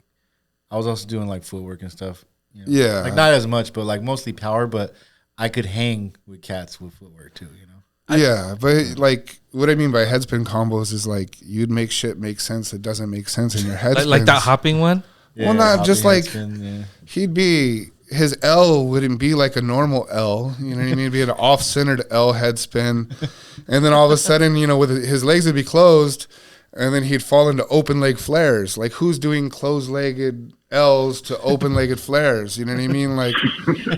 I was also doing like footwork and stuff. You know? Yeah, like not as much, but like mostly power. But I could hang with cats with footwork too. You know? Yeah, but like what I mean by headspin combos is like you'd make shit make sense that doesn't make sense in your head. Like that hopping one. Yeah, well, not just like headspin, he'd be. His L wouldn't be like a normal L, you know what I mean? It'd be an off-centered L head spin. And then all of a sudden, you know, with his legs would be closed, and then he'd fall into open leg flares. Like, who's doing closed-legged L's to open-legged flares? You know what I mean? Like,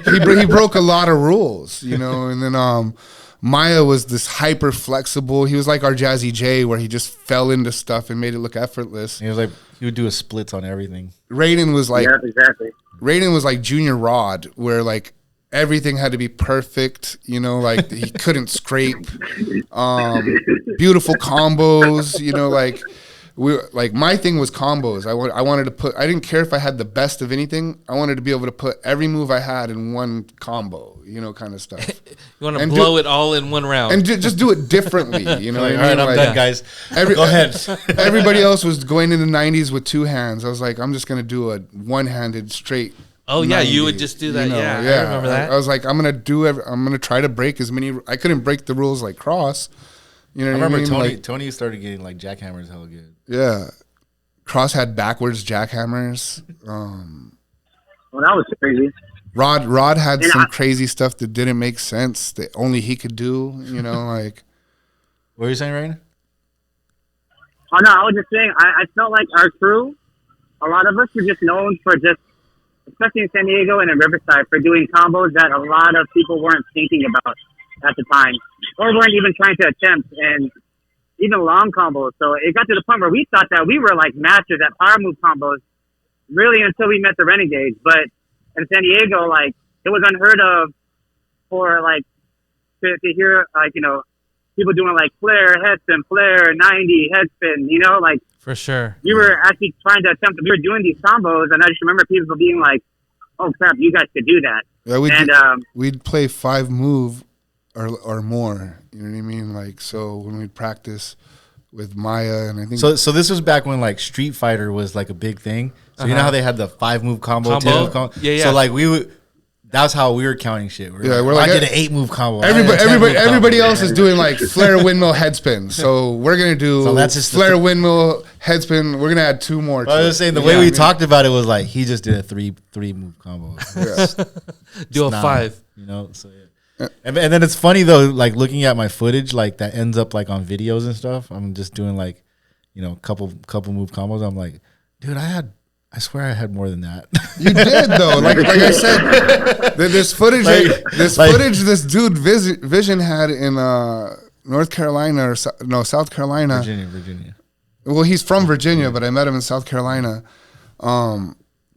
he broke a lot of rules, you know? And then Maya was this hyper-flexible. He was like our Jazzy J, where he just fell into stuff and made it look effortless. He was like, he would do a splits on everything. Rainin was like... Yeah, exactly. Rainin was like Junior Rod, where like everything had to be perfect, you know, like he couldn't scrape. Beautiful combos, you know, like my thing was combos. I wanted to put. I didn't care if I had the best of anything. I wanted to be able to put every move I had in one combo, you know, kind of stuff. You want to blow it all in one round and just do it differently, you know. Like, what all I right, mean? I'm Like, done, guys. Go ahead. Everybody else was going into the 90s with two hands. I was like, I'm just gonna do a one-handed straight. Oh yeah, 90, you would just do that. you know? Yeah, I remember that. I was like, I'm gonna try to break as many. I couldn't break the rules like Cross. You know, I what remember I mean? Tony. Like, Tony started getting like jackhammers hella good. yeah, Cross had backwards jackhammers. Well, that was crazy. Rod had some crazy stuff that didn't make sense that only he could do. You know, like. What were you saying, Rainin? Oh no, I was just saying. I felt like our crew, a lot of us were just known for just, especially in San Diego and in Riverside, for doing combos that a lot of people weren't thinking about at the time, or weren't even trying to attempt, and even long combos. So it got to the point where we thought that we were like masters at power move combos, really until we met the Renegades. But in San Diego, like, it was unheard of for like to hear like, you know, people doing like flare, headspin, flare, 90, headspin, you know, like. For sure. We were actually trying to attempt, we were doing these combos, and I just remember people being like, oh crap, you guys could do that. Yeah, we'd play 5 move or more, you know what I mean? Like, so when we'd practice with Maya, and I think... So this was back when like Street Fighter was like a big thing. So you know how they had the 5 move combo? 10 move combo? Yeah. So like we would... That's how we were counting shit. We're like, I did an 8 move combo. Everybody else is doing like flare windmill headspin. So we're gonna do that's just flare windmill headspin. We're gonna add 2 more. I was saying the way we talked about it was like he just did a three move combo. Do a 5. You know. So yeah. And then it's funny though, like looking at my footage, like that ends up like on videos and stuff. I'm just doing like, you know, couple move combos. I'm like, dude, I swear I had more than that. You did though. Like I said, this footage, this dude Vision had in North Carolina or South Carolina. Virginia. Well, he's from Virginia, but I met him in South Carolina.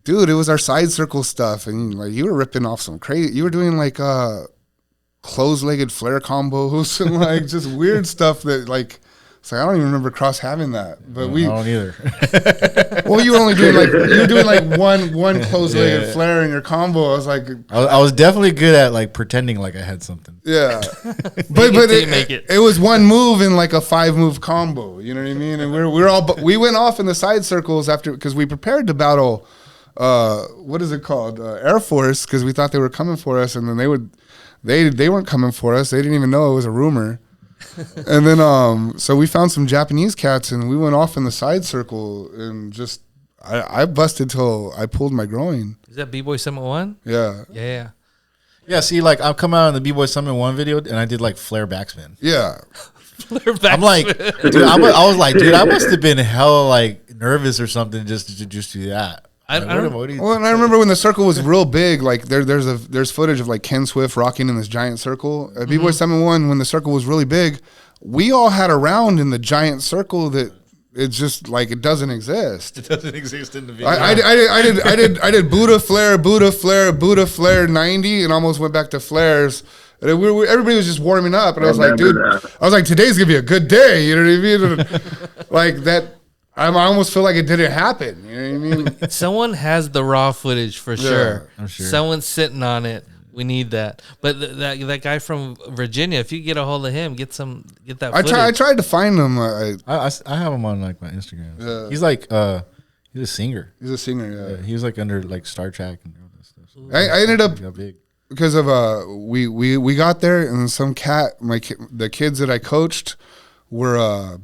Dude, it was our side circle stuff, and like you were ripping off some crazy. You were doing like closed-legged flare combos and like just weird stuff that like. So I don't even remember Cross having that, but I don't either. Well, you were doing like one closed-legged flare in your combo. I was like, I was definitely good at like pretending like I had something. Yeah, but it was one move in like a 5 move combo. You know what I mean? And we went off in the side circles after because we prepared to battle. What is it called? Air Force, because we thought they were coming for us, and then they weren't coming for us. They didn't even know it was a rumor. And then so we found some Japanese cats, and we went off in the side circle, and just I busted till I pulled my groin. Is that B-Boy Summit 1? Yeah. Yeah, see, like I'll come out on the B-Boy Summit 1 video, and I did like flare backspin. Yeah. I'm like, dude, I was like, dude, I must have been hella like nervous or something just to do that. I don't. Well, and I remember when the circle was real big. Like there's footage of like Ken Swift rocking in this giant circle. At B-Boy 7-1, when the circle was really big, we all had a round in the giant circle that it's just like it doesn't exist. It doesn't exist in the video. I did Buddha Flare 90, and almost went back to flares. And everybody was just warming up, and I was like, dude, I was like, today's gonna be a good day. You know what I mean? Like that. I almost feel like it didn't happen. You know what I mean? Someone has the raw footage for sure. I'm sure. Someone's sitting on it. We need that. But that guy from Virginia, if you get a hold of him, get that footage. I tried to find him. I have him on like my Instagram. Yeah. He's like he's a singer. He's a singer. Yeah. He was like under like Star Trek and all that stuff. So I ended up he got big. because of we got there, and some the kids that I coached were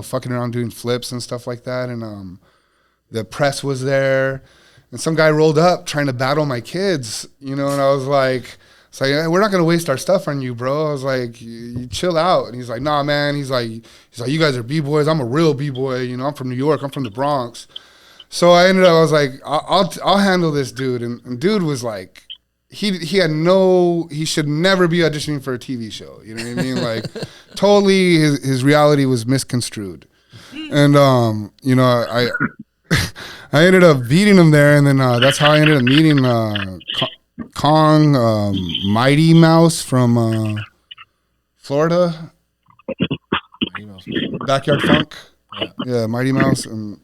fucking around doing flips and stuff like that, and the press was there, and some guy rolled up trying to battle my kids, and I was like, it's like, we're not gonna waste our stuff on you, bro. I was like, you chill out. And he's like, nah, man. He's like, you guys are b-boys. I'm a real b-boy. I'm from New York. I'm from the Bronx. So I was like, I'll handle this dude. And dude was like, he should never be auditioning for a TV show. You know what I mean? Like, totally his reality was misconstrued. And, I ended up beating him there. And then that's how I ended up meeting Kong, Mighty Mouse from Florida. Backyard Funk. Yeah, Mighty Mouse and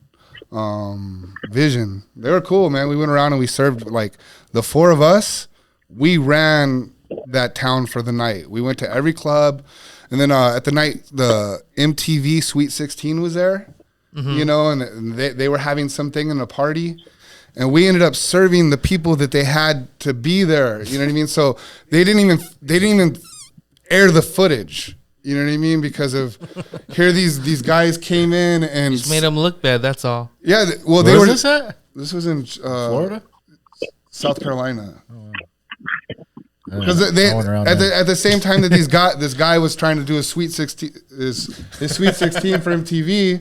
Vision. They were cool, man. We went around and we served, like, the four of us. We ran that town for the night. We went to every club. And then at the night, the MTV Sweet 16 was there, and they were having something in a party. And we ended up serving the people that they had to be there. You know what I mean? So they didn't even air the footage. You know what I mean? Because of here, these guys came in and just made them look bad. That's all. Yeah. Well, Where was this at? This was in Florida, South Carolina. Because at the same time that this guy was trying to do a Sweet 16, his Sweet 16 for MTV.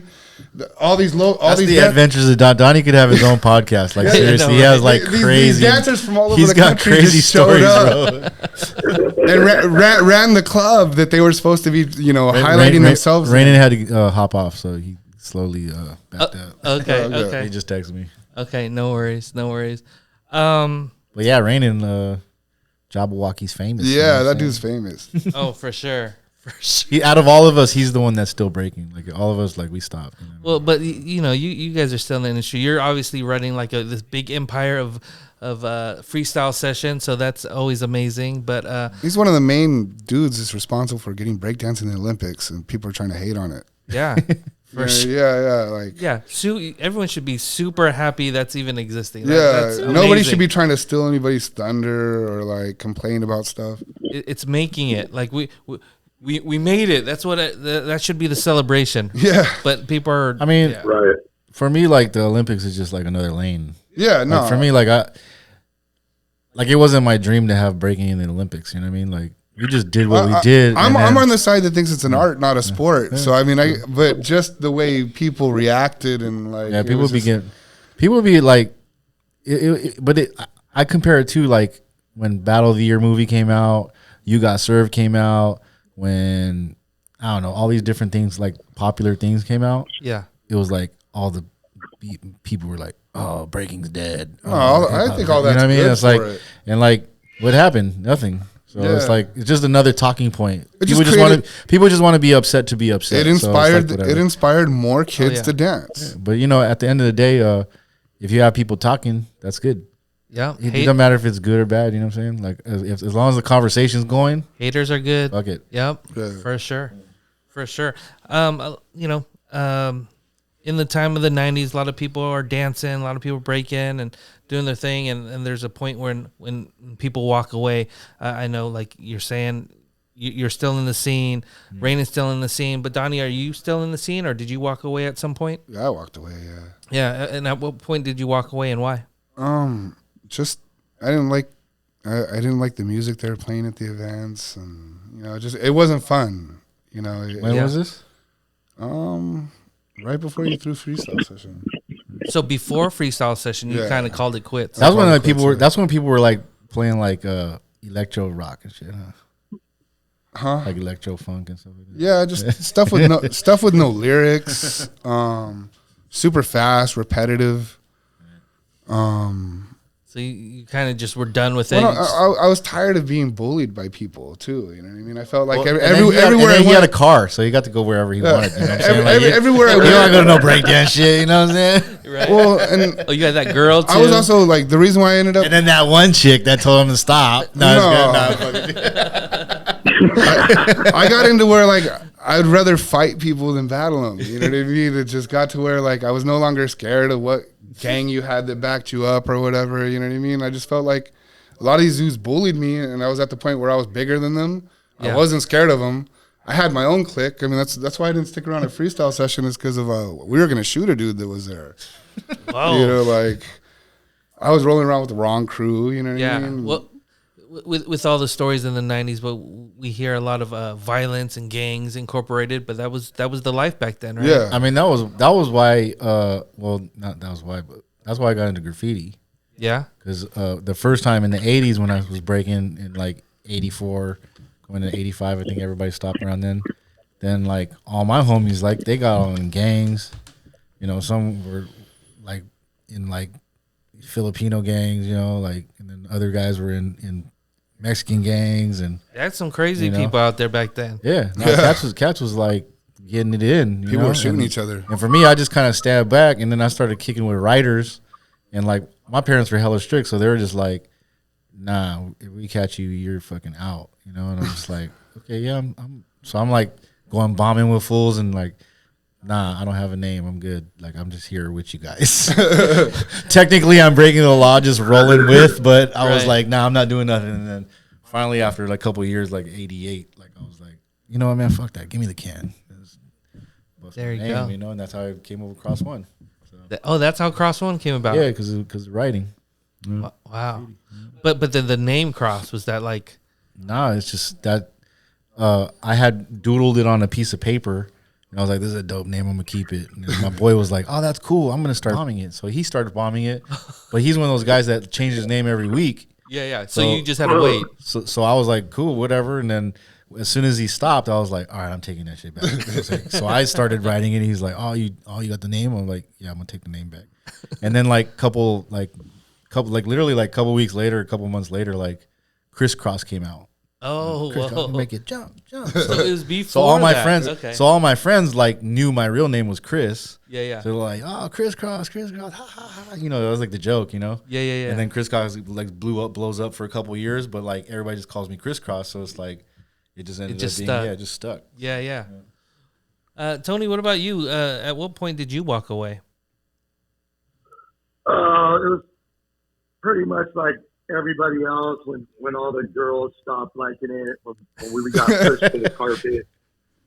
All these adventures of Donny could have his own podcast. Like, seriously, he has like crazy these dancers from all over he's the got country crazy just showed stories, up bro. and ran the club that they were supposed to be, highlighting themselves. Rainin had to hop off, so he slowly backed out. Okay. He just texted me. Okay, no worries. But yeah, Rainin, Jabberwocky's famous. Yeah, that dude's famous. Oh, for sure. Out of all of us, he's the one that's still breaking. Like, all of us, like, we stopped. Well, but you guys are still in the industry. You're obviously running like this big empire of freestyle session, so that's always amazing. But he's one of the main dudes that's responsible for getting breakdance in the Olympics, and people are trying to hate on it. Yeah. Everyone should be super happy that's even existing. That's nobody should be trying to steal anybody's thunder or like complain about stuff. It's making it like we made it. That's what that should be the celebration. Yeah, but people are. I mean, right. For me, like, the Olympics is just like another lane. Yeah, no. Like, for me, like, it wasn't my dream to have breaking in the Olympics. You know what I mean? Like, we just did what we did. I'm on the side that thinks it's an art, not a sport. Yeah. So I mean, but just the way people reacted and like, people be like, I compare it to like when Battle of the Year movie came out, You Got Served came out, when I don't know, all these different things, like popular things came out. Yeah, it was like all the people were like, "Oh, breaking's dead." I think all that's, you know what I mean? It's like, and like, what happened? Nothing. So it's like, it's just another talking point. People just want to be upset to be upset. It inspired more kids to dance. Yeah. But at the end of the day, if you have people talking, that's good. Yeah, it doesn't matter if it's good or bad. You know what I'm saying? Like, as long as the conversation's going, haters are good. Fuck it. Yep, for sure. In the time of the 90s, a lot of people are dancing, a lot of people break in and doing their thing, and there's a point when people walk away. I know, like you're saying, you're still in the scene. Rain is still in the scene. But Donny, are you still in the scene, or did you walk away at some point? Yeah, I walked away. Yeah. Yeah, and at what point did you walk away, and why? Just I didn't like the music they were playing at the events, and it wasn't fun. When was this? Right before you threw freestyle session. So before freestyle session, you Yeah. kind of called it quits. That's when like quits, people were. yeah. That's when people were like playing like electro rock and shit, Huh? like electro funk and stuff like that. Yeah, just stuff with no lyrics. Super fast, repetitive. So you kind of just were done with it. Well, I was tired of being bullied by people too. You know what I mean? I felt like Well, everywhere I he had a went, car, so he got to go wherever he wanted. You know what I'm saying? Like, everywhere I you went. don't go to no breakdance shit. You know what I'm saying? Right? Well, and Oh, you got that girl too. I was also like the reason why I ended up. And then that one chick that told him to stop. No, I got into where like I'd rather fight people than battle them. You know what I mean? It just got to where like I was no longer scared of what gang you had that backed you up or whatever. You know what I mean? I just felt like a lot of these dudes bullied me, and I was at the point where I was bigger than them. Yeah. I wasn't scared of them. I had my own clique. I mean, that's why I didn't stick around at freestyle session, is because of we were gonna shoot a dude that was there. Whoa. You know, like I was rolling around with the wrong crew. You know what Yeah. I mean? Well, with all the stories in the 90s, but we hear a lot of violence and gangs incorporated, but that was the life back then, right? Yeah. I mean, that was why. Well, not that was why, but that's why I got into graffiti. Yeah. Because the first time in the 80s when I was breaking in like 84, going to 85, I think everybody stopped around then. Then like all my homies, like they got on in gangs. You know, some were like in like Filipino gangs, you know, like, and then other guys were in Mexican gangs, and That's some crazy You know? people out there back then. yeah, no, Cats was like getting it in. You People know? were shooting And- each other. And for me, I just kind of stabbed back, and then I started kicking with writers, and like my parents were hella strict, so they were just like, "Nah, if we catch you, you're fucking out," you know. And I'm just like, "Okay, yeah." I'm like going bombing with fools, and like, "Nah, I don't have a name. I'm good. Like I'm just here with you guys." Technically, I'm breaking the law, just rolling with, but I was Right. like, "Nah, I'm not doing nothing." And then finally, after like a couple of years, like '88, like I was like, "You know what, man? Fuck that. Give me the can." There you name, go. You know, and that's how I came over Cross One. Oh, that's how Cross One came about. Yeah, because of writing. Wow. But then the name Cross, was that like? Nah, it's just that I had doodled it on a piece of paper, and I was like, "This is a dope name. I'm gonna keep it." And then my boy was like, "Oh, that's cool. I'm gonna start bombing it." So he started bombing it, but he's one of those guys that changes his name every week. Yeah. So So- you just had to wait. So I was like, "Cool, whatever." And then as soon as he stopped, I was like, "All right, I'm taking that shit back." I was like, so I started writing it. He's like, you got the name?" I'm like, "Yeah, I'm gonna take the name back." And then like couple weeks later, a couple months later, like Crisscross came out. Oh, Crisscross, whoa. make it jump. So it was before. So all my that. friends, Okay. so all my friends like knew my real name was Chris. Yeah. So they're like, "Oh, Crisscross, ha ha ha." You know, that was like the joke, you know. Yeah. And then Crisscross like blows up for a couple years, but like everybody just calls me Crisscross, so it's like it just ended just up being stuck. yeah, it just stuck. Yeah. Tony, what about you? At what point did you walk away? It was pretty much like everybody else when all the girls stopped liking it, when we got pushed to the carpet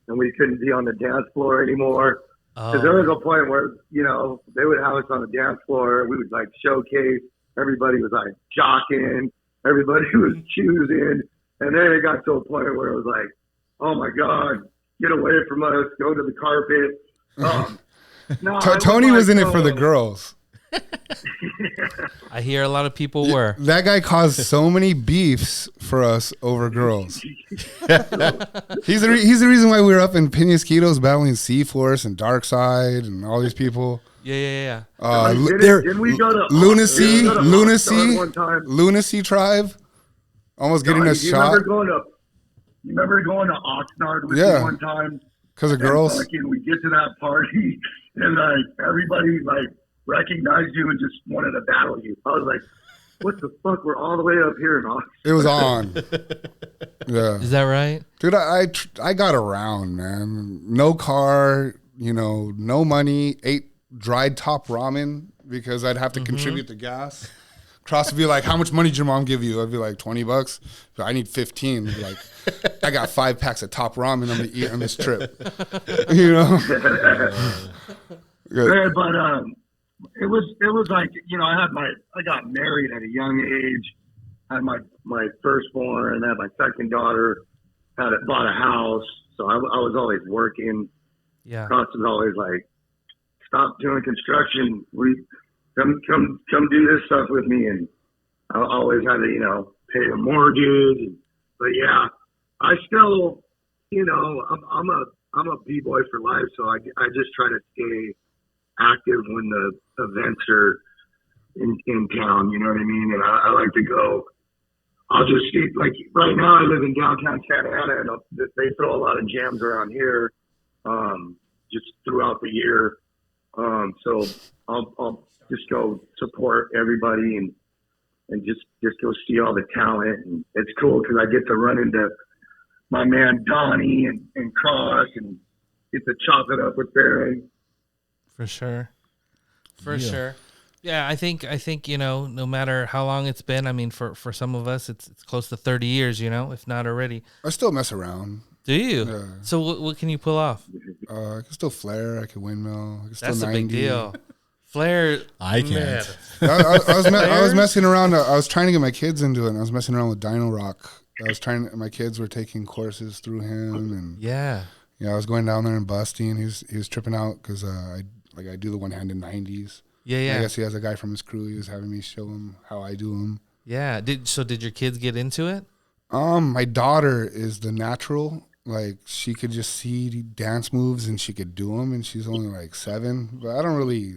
and we couldn't be on the dance floor anymore. Because there was a point where, you know, they would have us on the dance floor. We would like showcase. Everybody was like jocking. Everybody was choosing. And then it got to a point where it was like, oh my God, get away from us. Go to the carpet. No, Tony was in it for the girls. girls. I hear a lot of people were. That guy caused so many beefs for us over girls. He's the reason why we were up in Penasquitos battling C-Force and Darkside and all these people. Yeah. Didn't we go to Lunacy, Oxnard one time? Lunacy Tribe, almost getting Donny, a do you shot remember going to Oxnard with Yeah. me one time? because of And girls. fucking, we get to that party and like everybody like recognized you and just wanted to battle you. I was like, what the fuck? We're all the way up here in Oxnard. It was on. Yeah, Is that right? dude, I got around, man. No car, you know, no money. Ate dried top ramen because I'd have to contribute to gas. Cross would be like, "How much money did your mom give you?" I'd be like, $20. So I need 15. I'd be like, I got 5 packs of top ramen I'm gonna eat on this trip. You know. Yeah, but it was like, you know, I got married at a young age, had my firstborn, had my second daughter, bought a house, so I was always working. Yeah. Cross was always like stop doing construction. We come do this stuff with me, and I always had to pay the mortgage. But yeah, I still I'm a b-boy for life, so I just try to stay active when the events are in town. You know what I mean? And I like to go. I'll just see, like right now I live in downtown Santa Ana, and they throw a lot of jams around here, just throughout the year. So I'll just go support everybody and just go see all the talent. And it's cool because I get to run into my man Donny and Cross and get to chop it up with Baron. For sure. Sure. Yeah, I think no matter how long it's been, I mean, for some of us, it's close to 30 years, if not already. I still mess around. Do you? Yeah. So what can you pull off? I can still flare. I can windmill. I can still That's 90. a big deal. Flare. I can't. I was messing around. I was trying to get my kids into it. And I was messing around with Dino Rock. My kids were taking courses through him, and yeah, I was going down there and busting. He was tripping out because I do the one-handed 90s. Yeah. I guess he has a guy from his crew. He was having me show him how I do them. Yeah. Did your kids get into it? My daughter is the natural. Like, she could just see dance moves and she could do them, and she's only like 7. But I don't really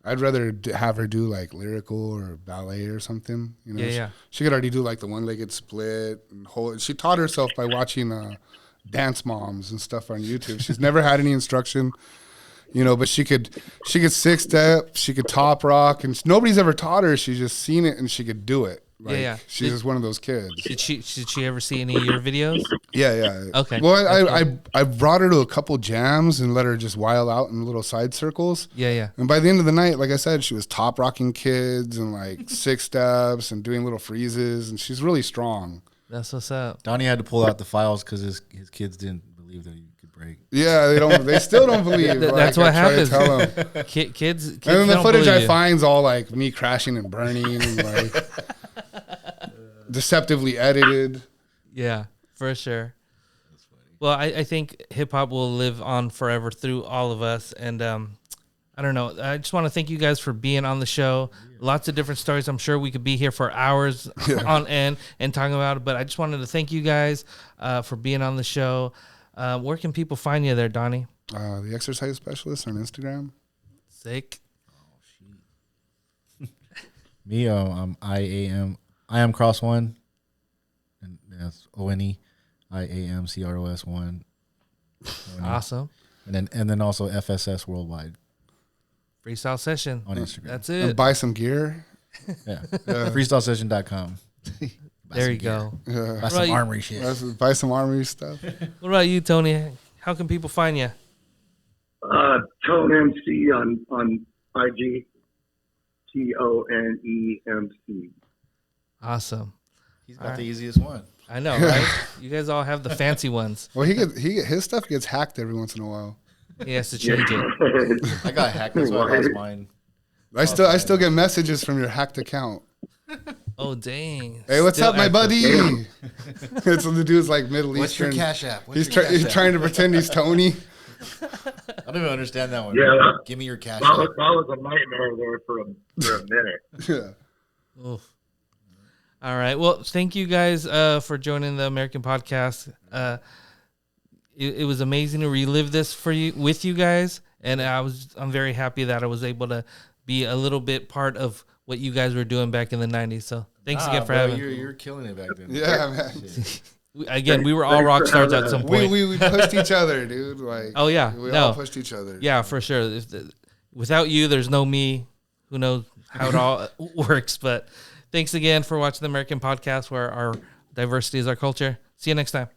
I'd rather have her do like lyrical or ballet or something. Yeah. She could already do like the one-legged split and hold. She taught herself by watching dance moms and stuff on YouTube. She's never had any instruction, but she could 6-step, she could top rock, and nobody's ever taught her. She's just seen it and she could do it. Like, she's just one of those kids. Did she ever see any of your videos? Yeah. Okay. Well, I brought her to a couple jams and let her just wild out in little side circles. Yeah. And by the end of the night, like I said, she was top rocking kids and like 6-steps and doing little freezes, and she's really strong. That's what's up. Donnie had to pull out the files because his kids didn't believe that you could break. Yeah, they still don't believe. That's what happens. Kids. And then the footage I find's all like me crashing and burning and like deceptively edited. Yeah, for sure. Well, I think hip hop will live on forever through all of us, and I don't know. I just want to thank you guys for being on the show. Lots of different stories. I'm sure we could be here for hours on end and talking about it, but I just wanted to thank you guys for being on the show. Where can people find you there, Donnie? The Exercise Specialist on Instagram. Sick. Me, I am Cross One, and that's ONE, IAMCROS 1. Awesome. And then also FSS Worldwide. Freestyle session on Instagram. That's it. Buy some gear. Yeah. Freestylesession.com. There you go. Yeah. Buy some armory shit. Buy some armory stuff. What about you, Tony? How can people find you? Tone MC on IG. TONEMC. Awesome. He's got the easiest one. I know, right? You guys all have the fancy ones. Well, his stuff gets hacked every once in a while. He has to change it. I got hacked. That's why I lost mine. I still get messages from your hacked account. Oh, dang. Hey, what's up, my buddy? It's the dude's like Middle What's Eastern. your Cash App? He's trying to pretend he's Tony. I don't even understand that one. Yeah, give me your Cash that App. was a nightmare there for a minute. Yeah. Oof. All right. Well, thank you guys for joining the American Podcast. It was amazing to relive this with you guys, and I'm very happy that I was able to be a little bit part of what you guys were doing back in the 90s. So thanks again for having me. You're killing it back then. Yeah, man. Again, we were all rock stars at some point. We pushed each other, dude. Like, oh yeah, we all pushed each other. Yeah, for sure. Without you, there's no me. Who knows how it all works? But thanks again for watching the American Podcast, where our diversity is our culture. See you next time.